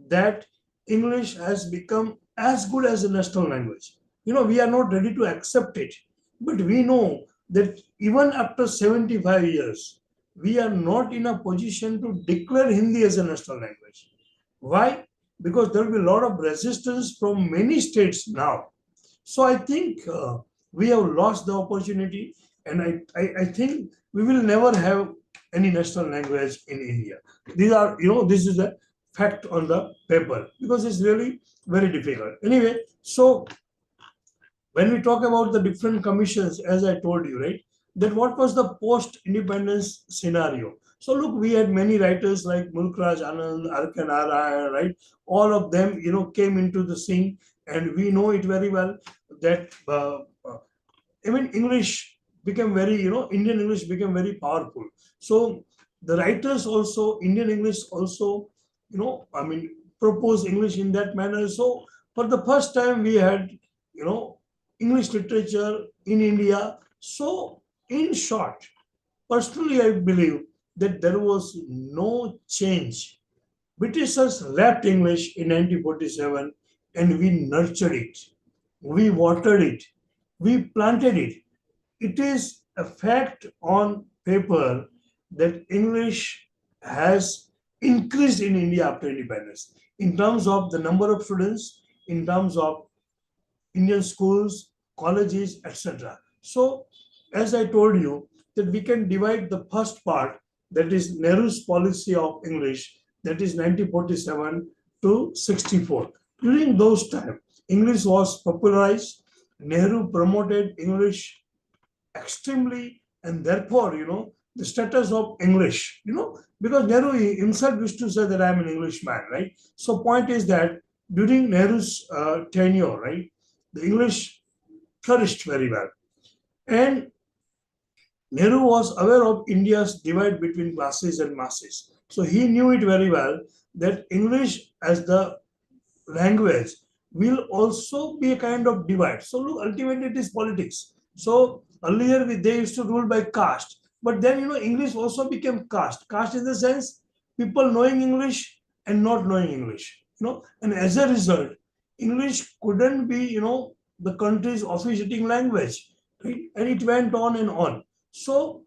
that English has become as good as a national language. We are not ready to accept it, but we know that even after 75 years, we are not in a position to declare Hindi as a national language. Why? Because there will be a lot of resistance from many states now. So I think we have lost the opportunity, and I think we will never have any national language in India. This is a fact on the paper because it's really very difficult. Anyway, so when we talk about the different commissions, as I told you, right, that what was the post-independence scenario? So look, we had many writers like Mulkraj Anand, Arkanara, right? All of them, came into the scene, and we know it very well that even English became very, Indian English became very powerful. So the writers also, Indian English also, propose English in that manner. So for the first time, we had, English literature in India. So in short, personally, I believe that there was no change. Britishers left English in 1947 and we nurtured it. We watered it. We planted it. It is a fact on paper that English has increased in India after independence in terms of the number of students, in terms of Indian schools, colleges, etc. So, as I told you, that we can divide the first part, that is Nehru's policy of English, that is 1947 to 64. During those times, English was popularized. Nehru promoted English extremely, and therefore, the status of English, because Nehru himself used to say that I'm an Englishman, right? So point is that during Nehru's tenure, right, the English flourished very well. And Nehru was aware of India's divide between classes and masses. So he knew it very well that English as the language will also be a kind of divide. So look, ultimately it is politics. So earlier they used to rule by caste, but then English also became caste. Caste in the sense people knowing English and not knowing English. And as a result, English couldn't be the country's officiating language, right? And it went on and on. So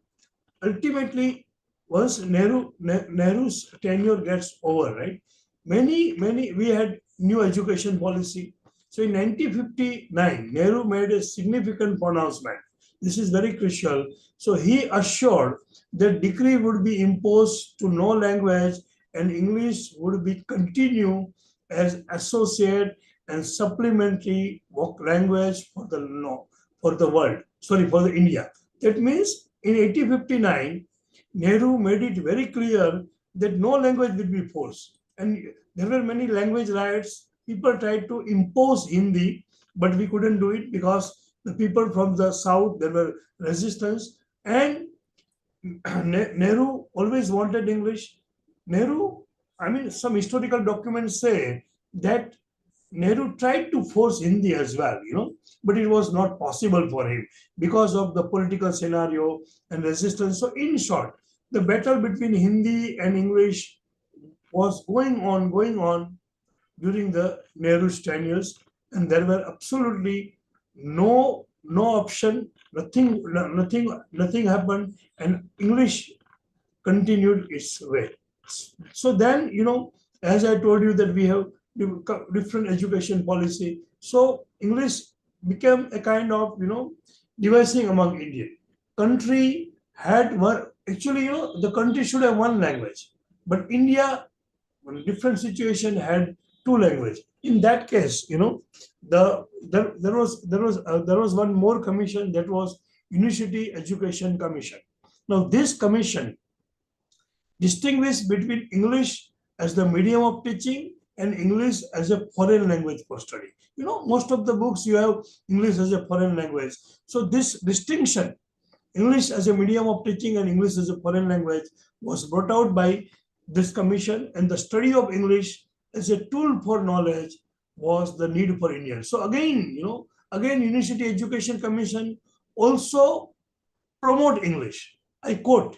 ultimately, once Nehru's tenure gets over, right? Many we had new education policy. So in 1959, Nehru made a significant pronouncement. This is very crucial. So he assured that decree would be imposed to no language and English would be continue as associate and supplementary language for the for the world. Sorry, for the India. That means in 1859, Nehru made it very clear that no language will be forced. And there were many language riots. People tried to impose Hindi, but we couldn't do it because the people from the south, there were resistance. And Nehru always wanted English. Nehru, some historical documents say that Nehru tried to force Hindi as well, but it was not possible for him because of the political scenario and resistance. So, in short, the battle between Hindi and English was going on during the Nehru's tenures, and there were absolutely no option, nothing happened, and English continued its way. So then, as I told you that we have different education policy. So English became a kind of, devising among Indian. Country had one, actually, the country should have one language, but India, in different situation, had two language. In that case, there was one more commission, that was University Education Commission. Now this commission distinguished between English as the medium of teaching and English as a foreign language for study. Most of the books you have English as a foreign language. So this distinction, English as a medium of teaching and English as a foreign language, was brought out by this commission, and the study of English as a tool for knowledge was the need for Indians. So again, University Education Commission also promote English. I quote,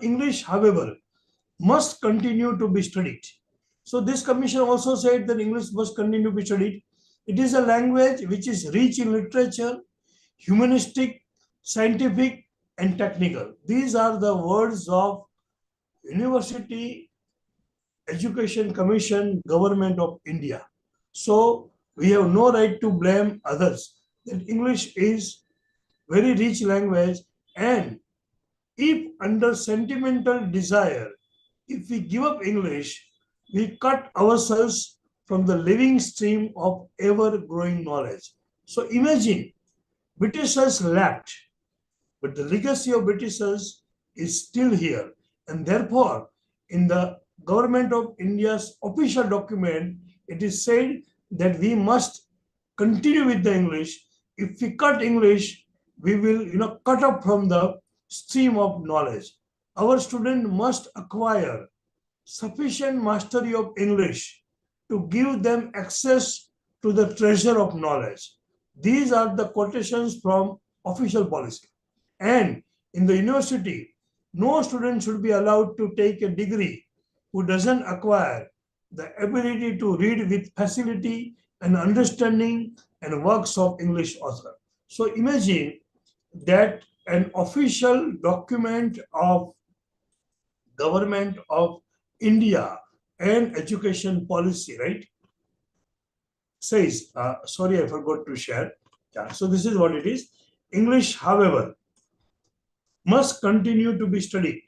English, however, must continue to be studied. So this commission also said that English must continue to be studied. It is a language which is rich in literature, humanistic, scientific, and technical. These are the words of University Education Commission, Government of India. So we have no right to blame others. That English is very rich language, and if under sentimental desire, if we give up English, we cut ourselves from the living stream of ever-growing knowledge. So imagine, Britishers left, but the legacy of Britishers is still here. And therefore, in the Government of India's official document, it is said that we must continue with the English. If we cut English, we will cut off from the stream of knowledge. Our student must acquire sufficient mastery of English to give them access to the treasure of knowledge. These are the quotations from official policy. And in the university, no student should be allowed to take a degree who doesn't acquire the ability to read with facility and understanding and works of English author. So imagine that an official document of Government of India and education policy, right, says, sorry, I forgot to share. Yeah, so this is what it is. English, however, must continue to be studied.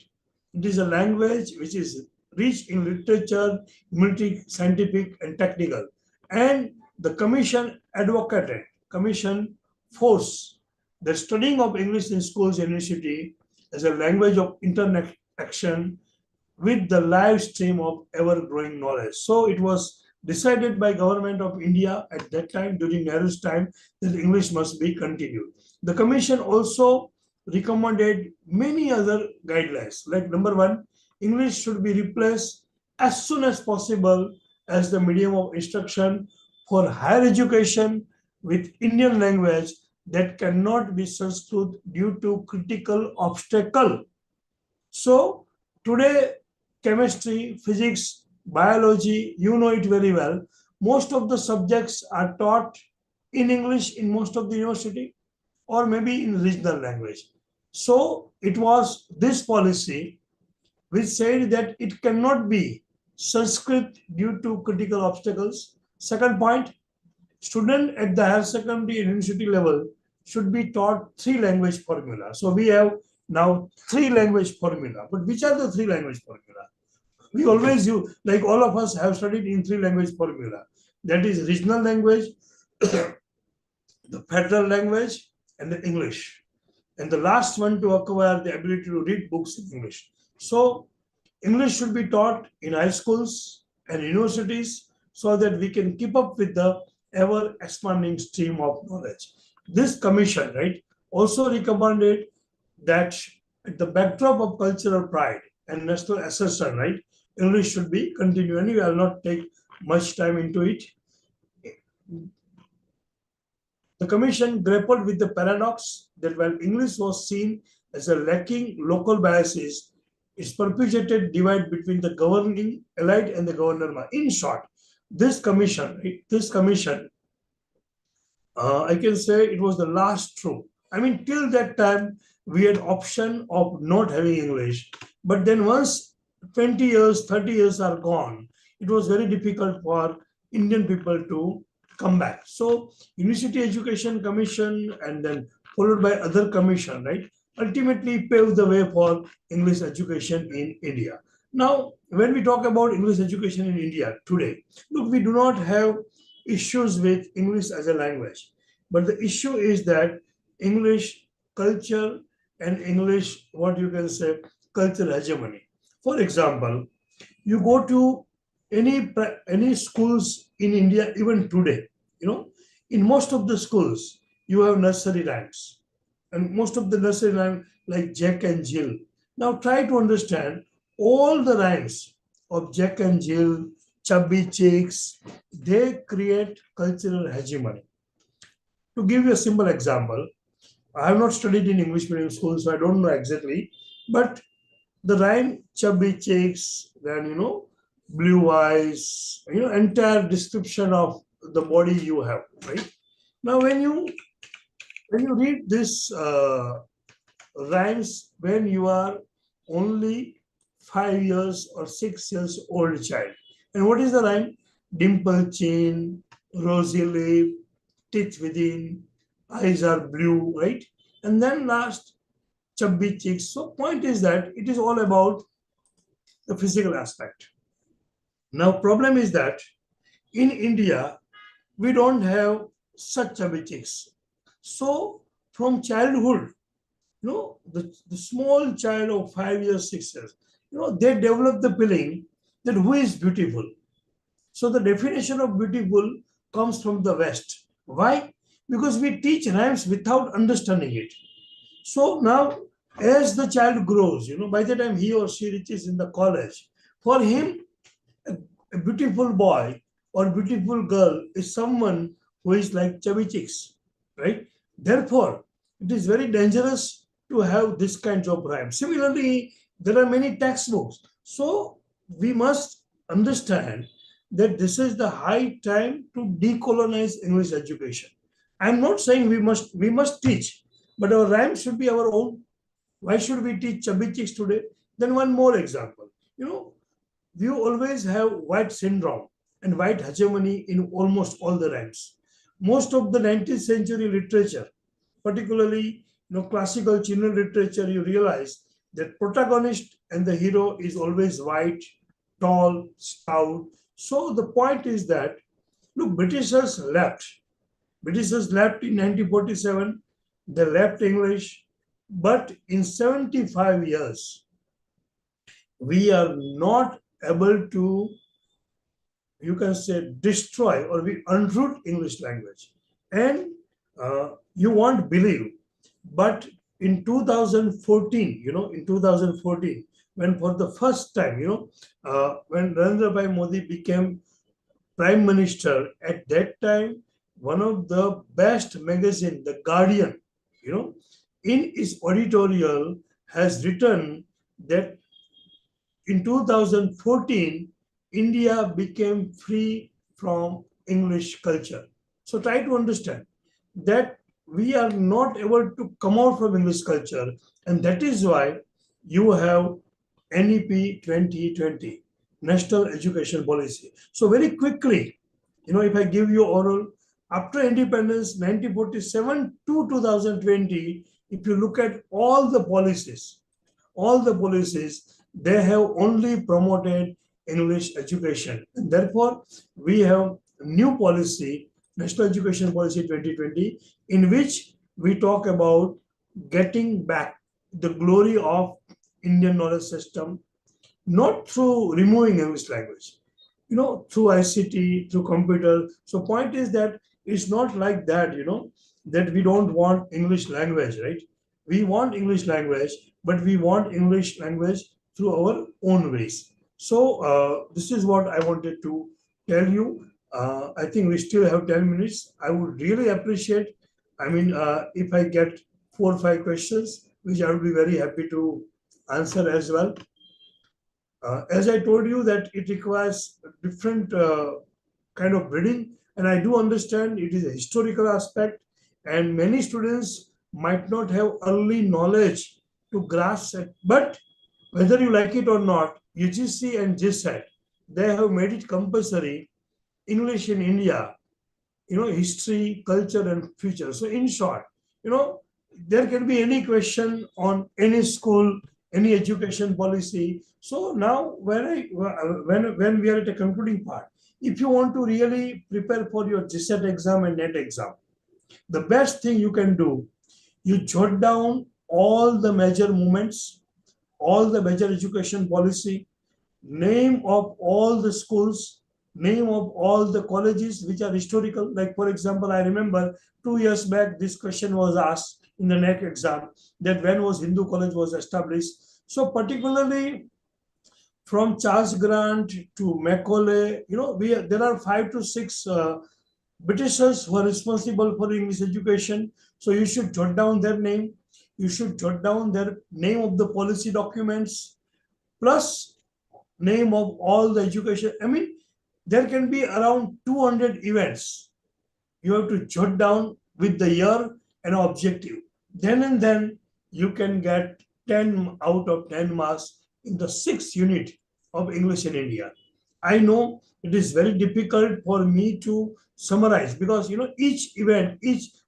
It is a language which is rich in literature, humanity, scientific, and technical. And the Commission advocated, Commission forced the studying of English in schools and university as a language of interaction with the live stream of ever-growing knowledge. So it was decided by government of India at that time during Nehru's time that English must be continued. The commission also recommended many other guidelines like number one, English should be replaced as soon as possible as the medium of instruction for higher education with Indian language that cannot be Sanskrit due to critical obstacle. So today, chemistry, physics, biology, you know it very well. Most of the subjects are taught in English in most of the university or maybe in regional language. So it was this policy which said that it cannot be Sanskrit due to critical obstacles. Second point, student at the higher secondary and university level should be taught three language formula. So we have now three language formula. But which are the three language formula? We always use, like all of us have studied in three language formula. That is regional language, the federal language, and the English. And the last one to acquire the ability to read books in English. So English should be taught in high schools and universities so that we can keep up with the ever expanding stream of knowledge. This commission, right, also recommended that at the backdrop of cultural pride and national assertion, right, English should be continued. Anyway, I'll not take much time into it. The commission grappled with the paradox that while English was seen as a lacking local biases, its perpetuated divide between the governing elite and the governor. In short, this commission, I can say it was the last straw. I mean, till that time, we had option of not having English. But then once 20 years, 30 years are gone, it was very difficult for Indian people to come back. So University Education Commission and then followed by other commission, right, ultimately paved the way for English education in India. Now, when we talk about English education in India today, look, we do not have issues with English as a language, but the issue is that English culture and English, what you can say, cultural hegemony. For example, you go to any schools in India even today, in most of the schools you have nursery rhymes, and most of the nursery rhymes like Jack and Jill. Now try to understand all the rhymes of Jack and Jill, Chubby Chicks. They create cultural hegemony. To give you a simple example, I have not studied in English medium school, so I don't know exactly, but the rhyme Chubby Chicks, then blue eyes, entire description of the body you have, right? Now when you read this rhymes when you are only 5 years or 6 years old child, and what is the rhyme? Dimple chin, rosy lip, teeth within, eyes are blue, right? And then last, chubby cheeks. So point is that it is all about the physical aspect. Now problem is that in India, we don't have such chubby cheeks. So from childhood, the small child of 5 years, 6 years, they develop the feeling that who is beautiful. So the definition of beautiful comes from the West. Why? Because we teach rhymes without understanding it. So now, as the child grows, by the time he or she reaches in the college, for him, a beautiful boy or beautiful girl is someone who is like chubby chicks, right? Therefore, it is very dangerous to have this kind of rhyme. Similarly, there are many textbooks. So we must understand that this is the high time to decolonize English education. I'm not saying we must teach, but our rhyme should be our own. Why should we teach chubby chicks today? Then one more example. We always have white syndrome and white hegemony in almost all the rhymes. Most of the 19th century literature, particularly classical children literature, you realize that protagonist and the hero is always white, tall, stout. So the point is that, look, Britishers left in 1947, they left English, but in 75 years, we are not able to, you can say, destroy or we unroot English language. And you won't believe, but in 2014, in 2014, when for the first time, when Narendra Bhai Modi became prime minister, at that time, one of the best magazine, The Guardian, you know, in its editorial has written that in 2014, India became free from English culture. So try to understand that we are not able to come out from English culture, and that is why you have NEP 2020, National Education Policy. So very quickly, if I give you oral, after independence, 1947 to 2020, if you look at all the policies, they have only promoted English education. And therefore, we have new policy, National Education Policy 2020, in which we talk about getting back the glory of Indian knowledge system, not through removing English language, through ICT, through computer. So point is that it's not like that, that we don't want English language, right? We want English language, but we want English language through our own ways. So this is what I wanted to tell you. I think we still have 10 minutes. I would really appreciate, if I get 4 or 5 questions, which I would be very happy to answer as well. As I told you that it requires different kind of reading, and I do understand it is a historical aspect, and many students might not have early knowledge to grasp it. But whether you like it or not, UGC and GSET, they have made it compulsory, English in India, history, culture, and future. So in short, there can be any question on any school, any education policy. So now when we are at a concluding part, if you want to really prepare for your GSET exam and NET exam, the best thing you can do, you jot down all the major movements, all the major education policy, name of all the schools, name of all the colleges which are historical. Like, for example, I remember 2 years back, this question was asked in the NET exam, that when was Hindu college was established. So particularly from Charles Grant to Macaulay, there are 5 to 6 Britishers who are responsible for English education. So you should jot down their name. You should jot down their name of the policy documents, plus name of all the education. There can be around 200 events. You have to jot down with the year and objective. Then and then you can get 10 out of 10 marks in the 6th unit of English in India. I know it is very difficult for me to summarize, because each event,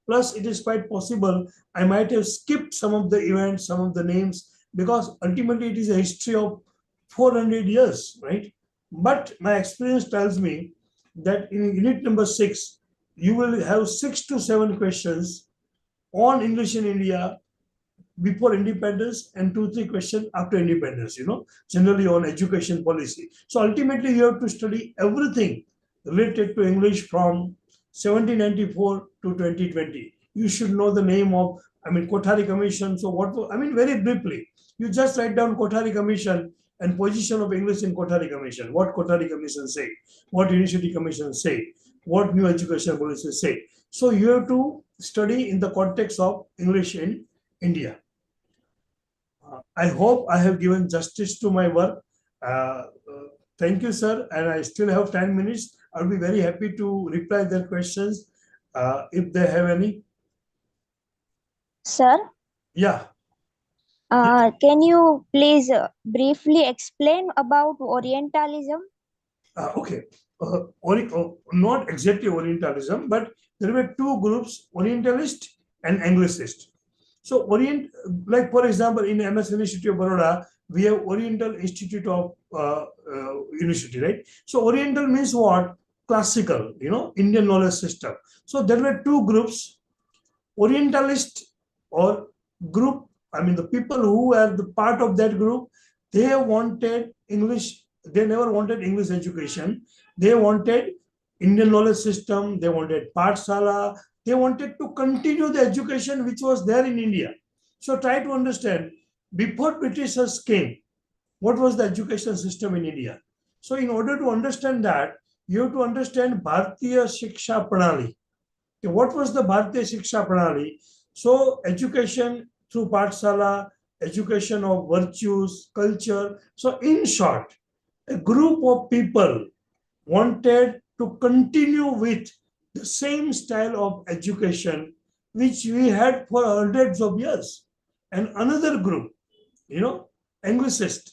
plus it is quite possible I might have skipped some of the events, some of the names, because ultimately it is a history of 400 years, right? But my experience tells me that in unit number 6, you will have 6 to 7 questions on English in India before independence, and 2 3 questions after independence, generally on education policy. So ultimately you have to study everything related to English from 1794 to 2020. You should know the name of, Kothari Commission. So very briefly, you just write down Kothari Commission and position of English in Kothari Commission, what Kothari Commission say, what University Commission say, what new education policy say. So you have to study in the context of English in India. I hope I have given justice to my work. Thank you, sir. And I still have 10 minutes. I'll be very happy to reply their questions if they have any. Sir, Yeah. can you please briefly explain about Orientalism? Okay. Not exactly Orientalism, but there were 2 groups, Orientalist and Anglicist. So Orient, like for example, in MS University of Baroda, we have Oriental Institute of University, right? So Oriental means what? Classical, Indian knowledge system. So there were two groups, Orientalist or group. I mean, the people who are the part of that group, they wanted English. They never wanted English education. They wanted Indian knowledge system. They wanted Pathshala. They wanted to continue the education which was there in India. So try to understand, before Britishers came, what was the education system in India? So in order to understand that, you have to understand Bharatiya Shiksha Pranali. Okay, what was the Bharatiya Shiksha Pranali? So education through Pathshala, education of virtues, culture. So in short, a group of people wanted to continue with the same style of education which we had for hundreds of years. And another group, Anglicist.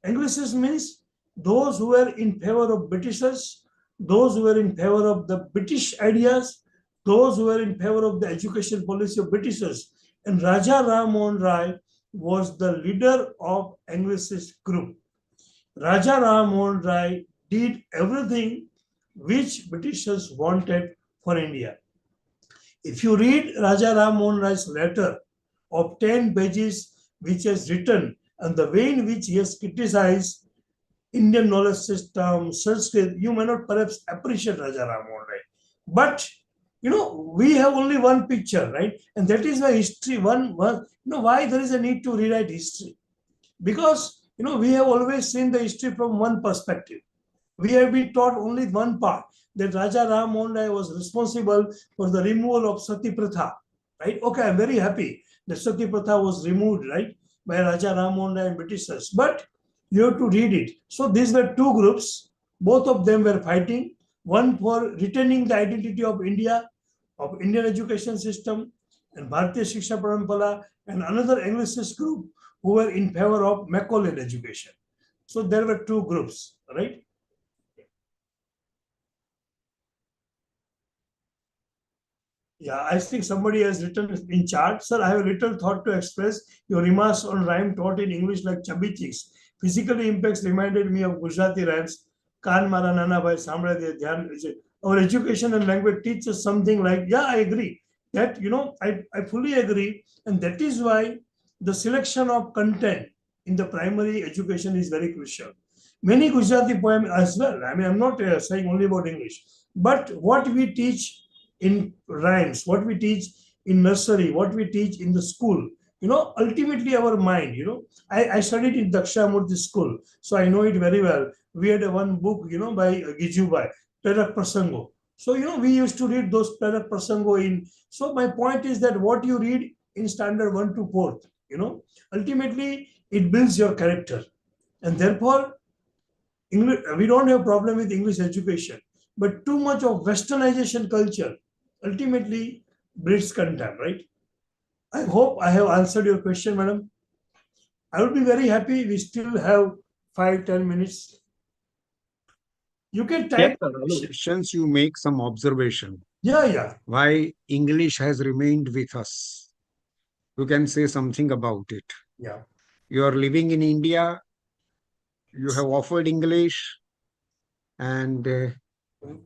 Anglicist means those who were in favor of Britishers, those who were in favor of the British ideas, those who were in favor of the education policy of Britishers. And Raja Ram Mohan Rai was the leader of Anglicist group. Raja Ram Mohan Rai did everything which Britishers wanted for India. If you read Raja Ram Mohan Rai's letter of 10 pages, which he has written, and the way in which he has criticized Indian knowledge system, Sanskrit, you may not perhaps appreciate Raja Ram Mohan Rai. But we have only one picture, right? And that is why history, why there is a need to rewrite history. Because we have always seen the history from one perspective. We have been taught only one part, that Raja Ram Mohan Rai was responsible for the removal of Sati Pratha, right? Okay, I'm very happy that Sati Pratha was removed, right, by Raja Ram Mohan Rai and Britishers. But you have to read it. So these were two groups. Both of them were fighting. One for retaining the identity of India, of Indian education system, and Bharatiya Shiksha Parampara, and another Anglicist group who were in favor of Macaulay education. So there were two groups, right? Yeah, I think somebody has written in chat. Sir, I have a little thought to express. Your remarks on rhyme taught in English like chubby cheeks. Physically impacts reminded me of Gujarati rhymes. Kan mara nana bhai sambre de dhyan. Our education and language teaches something like, yeah, I agree. That, I fully agree. And that is why the selection of content in the primary education is very crucial. Many Gujarati poems as well. I mean, I'm not saying only about English. But what we teach in rhymes, what we teach in nursery, what we teach in the school, ultimately our mind, I studied in Dakshamurti school, so I know it very well. We had one book, by Gijubai, Perak Prasango. So, we used to read those Perak Prasango in. So, my point is that what you read in standard 1 to 4th, ultimately it builds your character. And therefore, English, we don't have problem with English education, but too much of westernization culture ultimately breeds contempt, right? I hope I have answered your question, madam. I would be very happy. We still have 5-10 minutes. You can Yes, type sir. Questions, you make some observation. Yeah. Why English has remained with us. You can say something about it. Yeah. You are living in India. You have offered English, and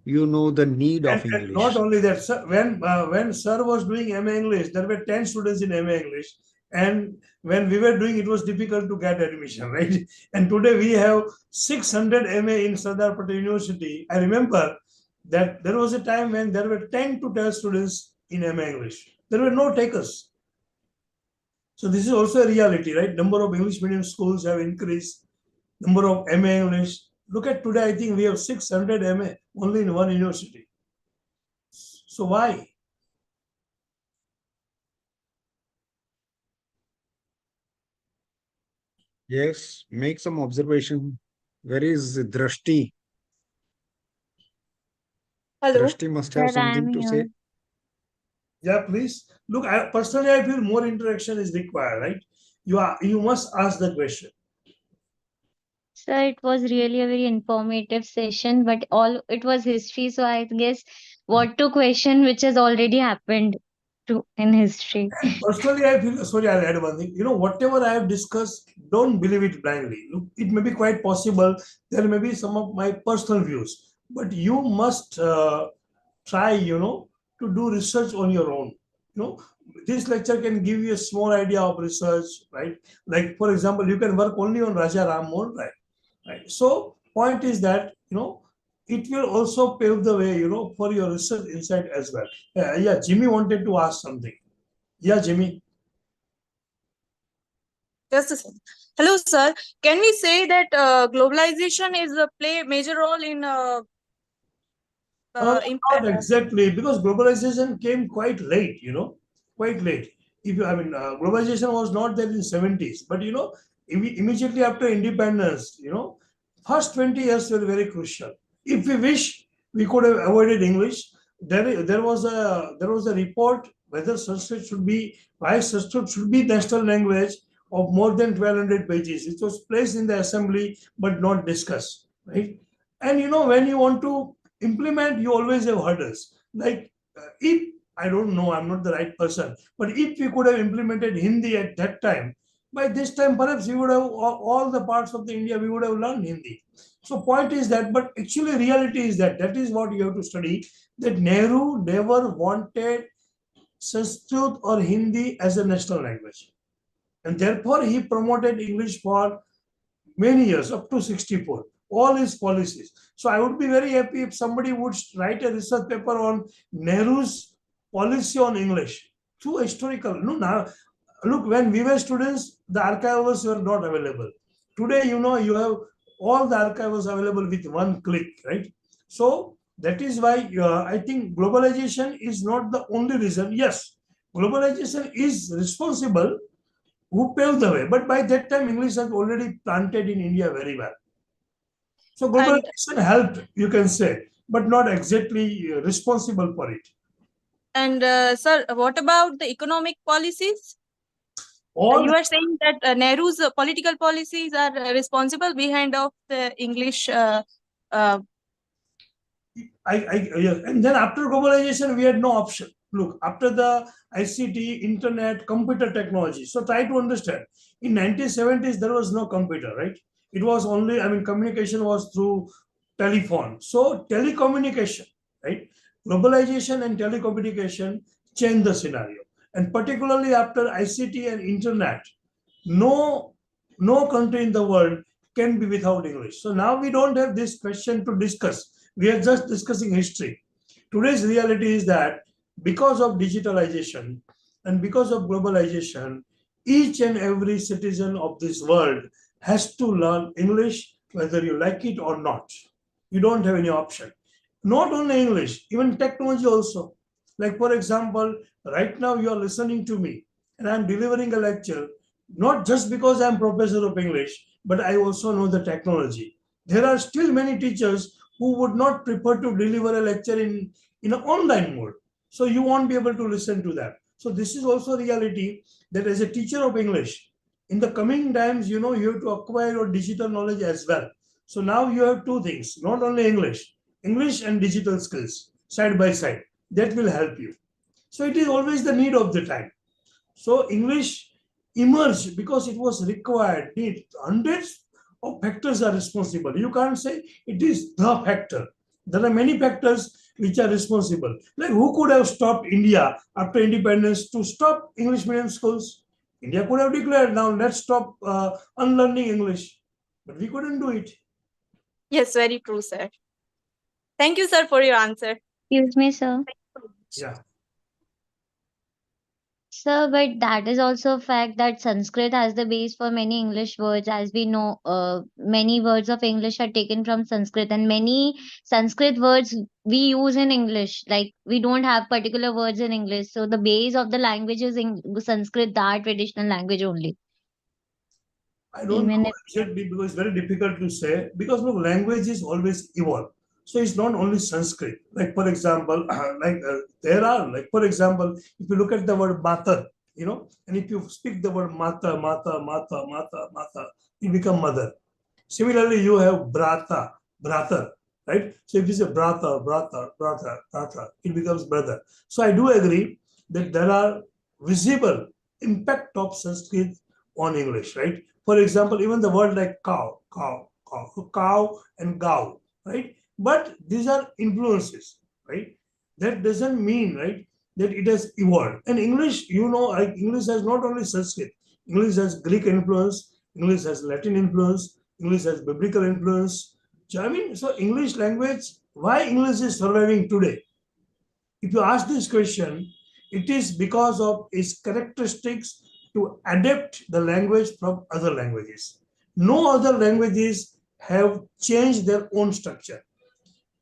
you know the need of And English. not only that, sir, when sir was doing MA English, there were 10 students in MA English. And when we were doing, it was difficult to get admission, right? And today we have 600 MA in Sardar Patel University. I remember that there was a time when there were 10 to 12 students in MA English. There were no takers. So this is also a reality, right? Number of English medium schools have increased. Number of MA English. Look at today, I think we have 600 MA only in one university. So why? Yes, make some observation. Where is Drashti? Hello. Drashti must have Sir, I am something to say. here. Yeah, please. Look, personally, I feel more interaction is required, right? You must ask the question. Sir, it was really a very informative session, but all it was history, so I guess what to question which has already happened. in history. And personally, I feel, sorry, I'll add one thing. Whatever I have discussed, don't believe it blindly. Look, it may be quite possible. There may be some of my personal views, but you must try, to do research on your own. You know, this lecture can give you a small idea of research, right? Like, for example, you can work only on Raja Ram Mohan Rai, right? So, point is that, it will also pave the way, for your research insight as well. Yeah, Jimmy wanted to ask something. Yeah, Jimmy. Just a second. Hello, sir. Can we say that globalization is play a major role in Not exactly, because globalization came quite late, quite late. Globalization was not there in 70s, but immediately after independence, first 20 years were very crucial. If we wish, we could have avoided English. There was a report whether Sanskrit should be why Sanskrit should be national language of more than 1200 pages. It was placed in the assembly but not discussed, right? And when you want to implement, you always have hurdles. Like if I don't know, I'm not the right person, but if we could have implemented Hindi at that time, by this time perhaps we would have all the parts of the India we would have learned Hindi. So point is that, but actually reality is that is what you have to study. That Nehru never wanted Sanskrit or Hindi as a national language, and therefore he promoted English for many years, up to 64, all his policies. So I would be very happy if somebody would write a research paper on Nehru's policy on English through historical. No, now, look, when we were students, the archives were not available. Today, you have all the archives available with one click, right? So that is why I think globalization is not the only reason. Yes, globalization is responsible, who paved the way. But by that time, English has already planted in India very well. So globalization helped, you can say, but not exactly responsible for it. And sir, what about the economic policies? All You are saying that Nehru's political policies are responsible behind of the English. Yeah. And then after globalization, we had no option. Look, after the ICT, internet, computer technology. So try to understand. In 1970s, there was no computer, right? It was only, communication was through telephone. So telecommunication, right? Globalization and telecommunication changed the scenario. And particularly after ICT and internet, no, no country in the world can be without English. So now we don't have this question to discuss. We are just discussing history. Today's reality is that because of digitalization and because of globalization, each and every citizen of this world has to learn English, whether you like it or not. You don't have any option. Not only English, even technology also. Like, for example, right now you are listening to me and I'm delivering a lecture, not just because I'm professor of English, but I also know the technology. There are still many teachers who would not prefer to deliver a lecture in an online mode. So you won't be able to listen to that. So this is also reality that as a teacher of English, in the coming times, you have to acquire your digital knowledge as well. So now you have two things, not only English and digital skills side by side. That will help you. So it is always the need of the time. So English emerged because it was required. Hundreds of factors are responsible. You can't say it is the factor. There are many factors which are responsible. Like, who could have stopped India after independence to stop English medium schools? India could have declared, now let's stop unlearning English. But we couldn't do it. Yes, very true, sir. Thank you, sir, for your answer. Excuse me, sir. Yeah. Sir, but that is also a fact that Sanskrit has the base for many English words. As we know, many words of English are taken from Sanskrit, and many Sanskrit words we use in English. Like, we don't have particular words in English. So the base of the language is in Sanskrit, the traditional language only. I don't Even know if exactly because it's very difficult to say. Because look, language is always evolve. So it's not only Sanskrit. Like, for example, there are, like, for example, if you look at the word mother, and if you speak the word mata, you become mother. Similarly, you have brother, right? So if you say brother, it becomes brother. So I do agree that there are visible impact of Sanskrit on English, right? For example, even the word like cow and gow, right? But these are influences, right? That doesn't mean, right, that it has evolved. And English, like English has not only Sanskrit, English has Greek influence, English has Latin influence, English has biblical influence. So, I mean, so English language, why English is surviving today? If you ask this question, it is because of its characteristics to adapt the language from other languages. No other languages have changed their own structure.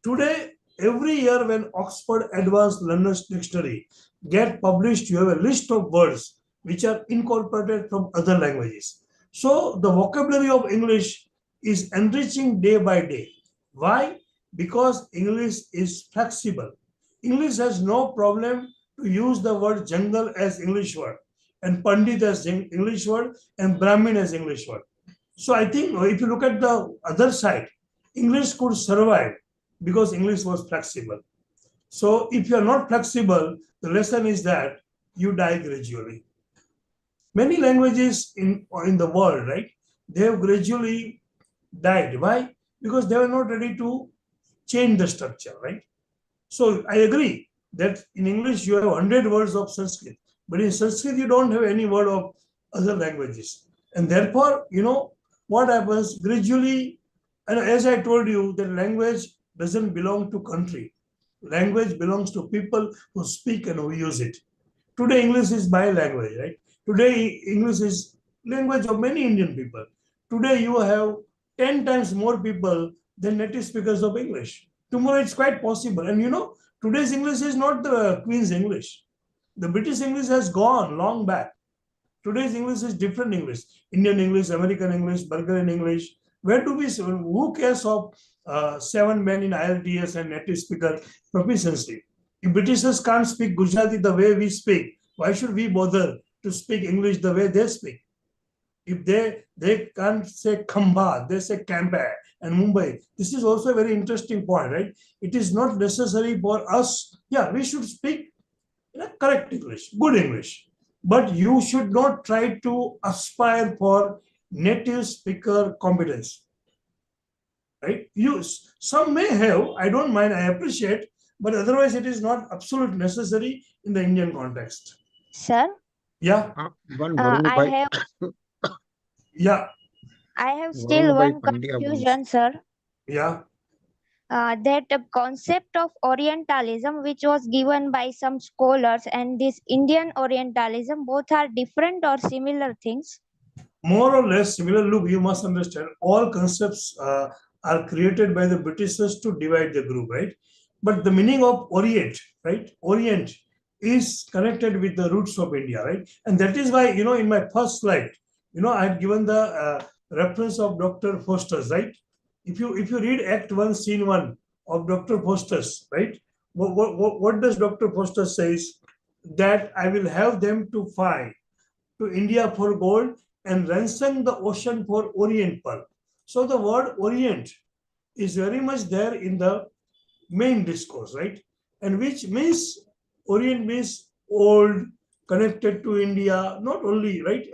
Today, every year when Oxford Advanced Learners Dictionary get published, you have a list of words which are incorporated from other languages. So the vocabulary of English is enriching day by day. Why? Because English is flexible. English has no problem to use the word jungle as English word, and Pandit as English word, and Brahmin as English word. So I think if you look at the other side, English could survive because English was flexible. So if you are not flexible, the lesson is that you die gradually. Many languages in the world, right, they have gradually died. Why? Because they were not ready to change the structure, right? So I agree that in English you have 100 words of Sanskrit, but in Sanskrit you don't have any word of other languages. And therefore, what happens gradually, and as I told you, that language doesn't belong to country. Language belongs to people who speak and who use it. Today, English is my language, right? Today, English is language of many Indian people. Today, you have 10 times more people than native speakers of English. Tomorrow, it's quite possible. And today's English is not the Queen's English. The British English has gone long back. Today's English is different English. Indian English, American English, Bulgarian English. Who cares of 7 men in IELTS and native speaker proficiency? If Britishers can't speak Gujarati the way we speak, why should we bother to speak English the way they speak? If they can't say Khamba, they say Campa and Mumbai. This is also a very interesting point, right? It is not necessary for us. Yeah, we should speak correct English, good English. But you should not try to aspire for native speaker competence. Right? Some may have, I don't mind, I appreciate, but otherwise it is not absolute necessary in the Indian context. Sir, Yeah, I have yeah, still one Pandya confusion, sir. yeah. That concept of Orientalism, which was given by some scholars, and this Indian Orientalism, both are different or similar things? More or less similar. Look, you must understand, all concepts are created by the Britishers to divide the group, right? But the meaning of Orient, right? Orient is connected with the roots of India, right? And that is why, in my first slide, I had given the reference of Dr. Foster's, right? If you read Act 1, Scene 1 of Dr. Foster's, right? What does Dr. Foster says? That I will have them to fly to India for gold and ransom the ocean for Orient pearl. So the word Orient is very much there in the main discourse, right? And which means Orient means old, connected to India, not only, right,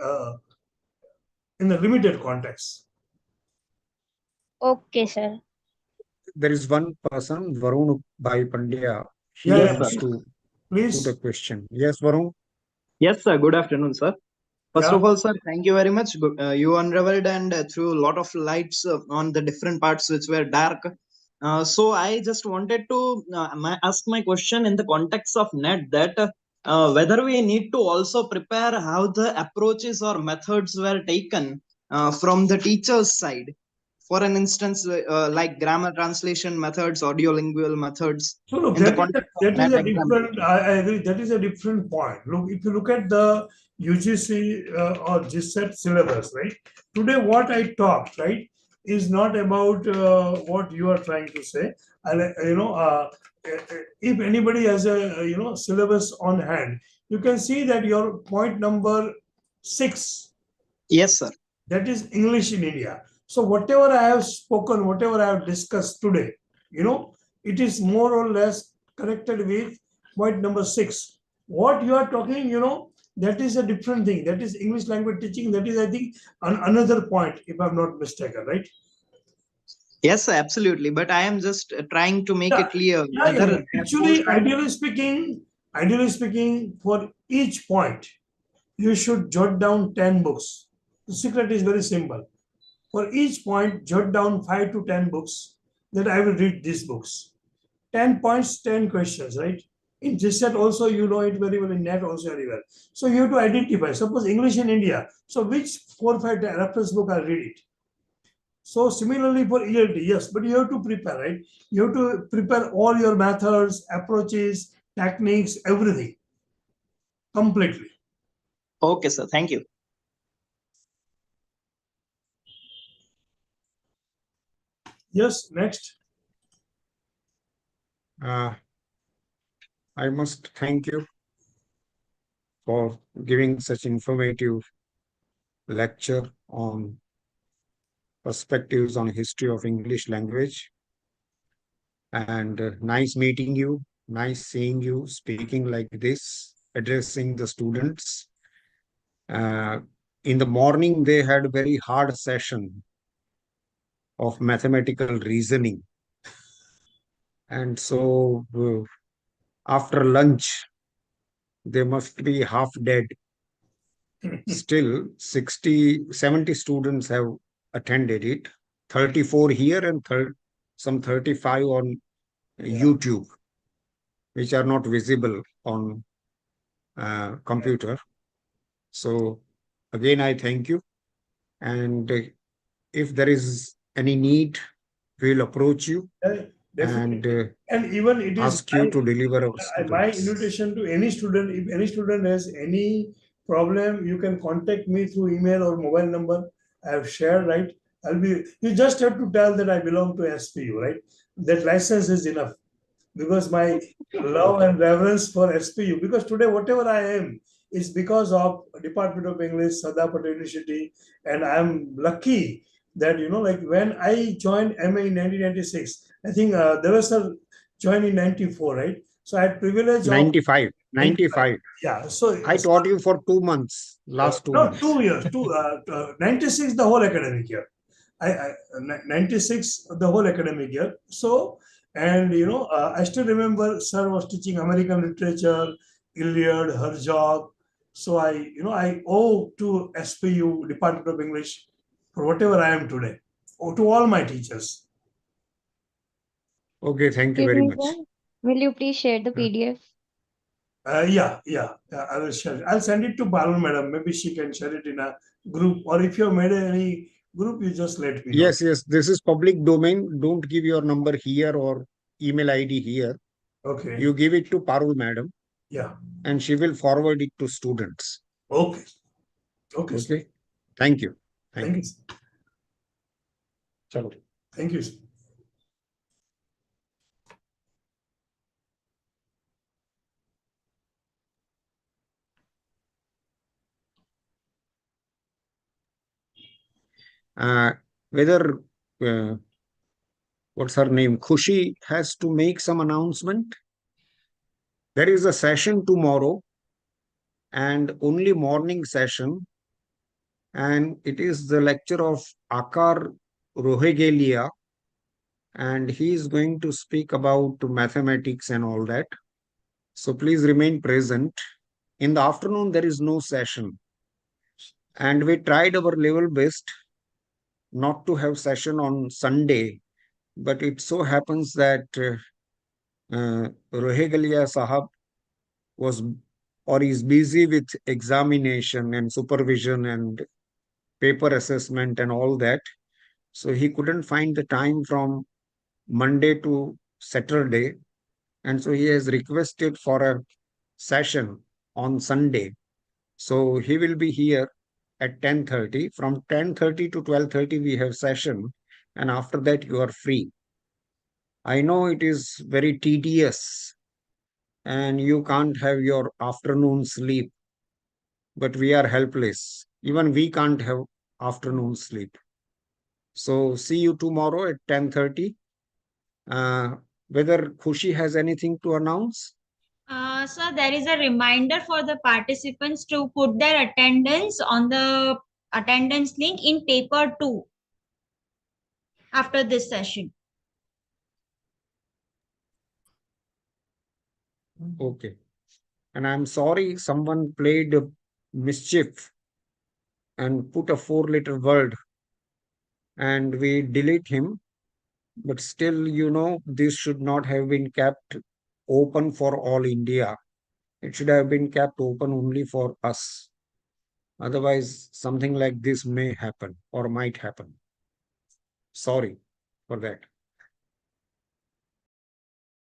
in the limited context. Okay, sir. There is one person, Varun Bhai Pandya. He Yeah, Yes, wants sir. to Please. put a question. Yes, Varun. Yes, sir. Good afternoon, sir. First Yeah. of all, sir, thank you very much. You unraveled and threw a lot of lights on the different parts which were dark. So I just wanted to ask my question in the context of net that whether we need to also prepare how the approaches or methods were taken from the teacher's side. For an instance, like grammar translation methods, audiolingual methods, So look, in the that context of is net a different. examination. I agree. That is a different point. Look, if you look at the UGC or GSET syllabus, right? Today, what I talked, right, is not about what you are trying to say. And if anybody has a syllabus on hand, you can see that your point number 6. Yes, sir. That is English in India. So whatever I have spoken, whatever I have discussed today, it is more or less connected with point number 6. What you are talking, that is a different thing. That is English language teaching. That is, I think, another point, if I'm not mistaken, right? Yes, absolutely. But I am just trying to make Yeah, it clear yeah. whether Actually, ideally speaking, for each point, you should jot down 10 books. The secret is very simple. For each point, jot down 5 to 10 books that I will read these books. 10 points, 10 questions, right? In GSET also, you know it very well, in NET also very well. So you have to identify, suppose English in India, so which 4 or 5 reference book I'll read it. So similarly for ELT, yes, but you have to prepare, right? You have to prepare all your methods, approaches, techniques, everything completely. okay, sir. Thank you. Yes, next. I must thank you for giving such informative lecture on perspectives on history of English language. And nice meeting you, nice seeing you speaking like this, addressing the students. Uh, in the morning, they had a very hard session of mathematical reasoning. And so after lunch, they must be half dead. Still, 60, 70 students have attended it, 34 here and some 35 on YouTube, which are not visible on computer. So again, I thank you. And if there is any need, we'll approach you and Definitely. And even it is ask you to deliver our my students. invitation to any student. If any student has any problem, you can contact me through email or mobile number. I have shared, right? You just have to tell that I belong to SPU, right? That license is enough, because my love and reverence for SPU. Because today, whatever I am, is because of Department of English, Sardar Patel University, and I'm lucky that, like when I joined MA in 1996, I think there was a join in 94, right? So I had privilege of 95, 95. 95. Yeah. So I taught you for 2 months, last two no, months. 2 years, 96 the whole academic year. 96 the whole academic year. So, and I still remember sir was teaching American literature, Iliad, Herzog. So I owe to SPU, Department of English, for whatever I am today, or to all my teachers. Okay, thank you Excuse very me, much. sir. Will you please share the Uh, PDF? Yeah, I will share it. I'll send it to Balul madam. Maybe she can share it in a group, or if you have made any group, you just let me know. Yes, yes, this is public domain. Don't give your number here or email ID here. Okay. You give it to Parul madam Yeah. and she will forward it to students. Okay. Okay, sir. Okay. Thank you. Thank Thank you. you, sir. Chalo. Thank you, sir. Uh, whether what's her name? Khushi has to make some announcement. There is a session tomorrow and only morning session. And it is the lecture of Akar Rohingya. And he is going to speak about mathematics and all that. So please remain present. In the afternoon, there is no session. And we tried our level best not to have session on Sunday. But it so happens that Rohingya Sahab was or is busy with examination and supervision and paper assessment and all that. So he couldn't find the time from Monday to Saturday. And so he has requested for a session on Sunday. So he will be here at 10:30. From 10:30 to 12:30, we have session. And after that, you are free. I know it is very tedious and you can't have your afternoon sleep, but we are helpless. Even we can't have afternoon sleep. So see you tomorrow at 10:30. Whether Khushi has anything to announce? So there is a reminder for the participants to put their attendance on the attendance link in paper 2 after this session. Okay. And I'm sorry someone played mischief and put a four-letter word and we delete him. But still, this should not have been kept open for all India. It should have been kept open only for us. Otherwise, something like this may happen or might happen. Sorry for that.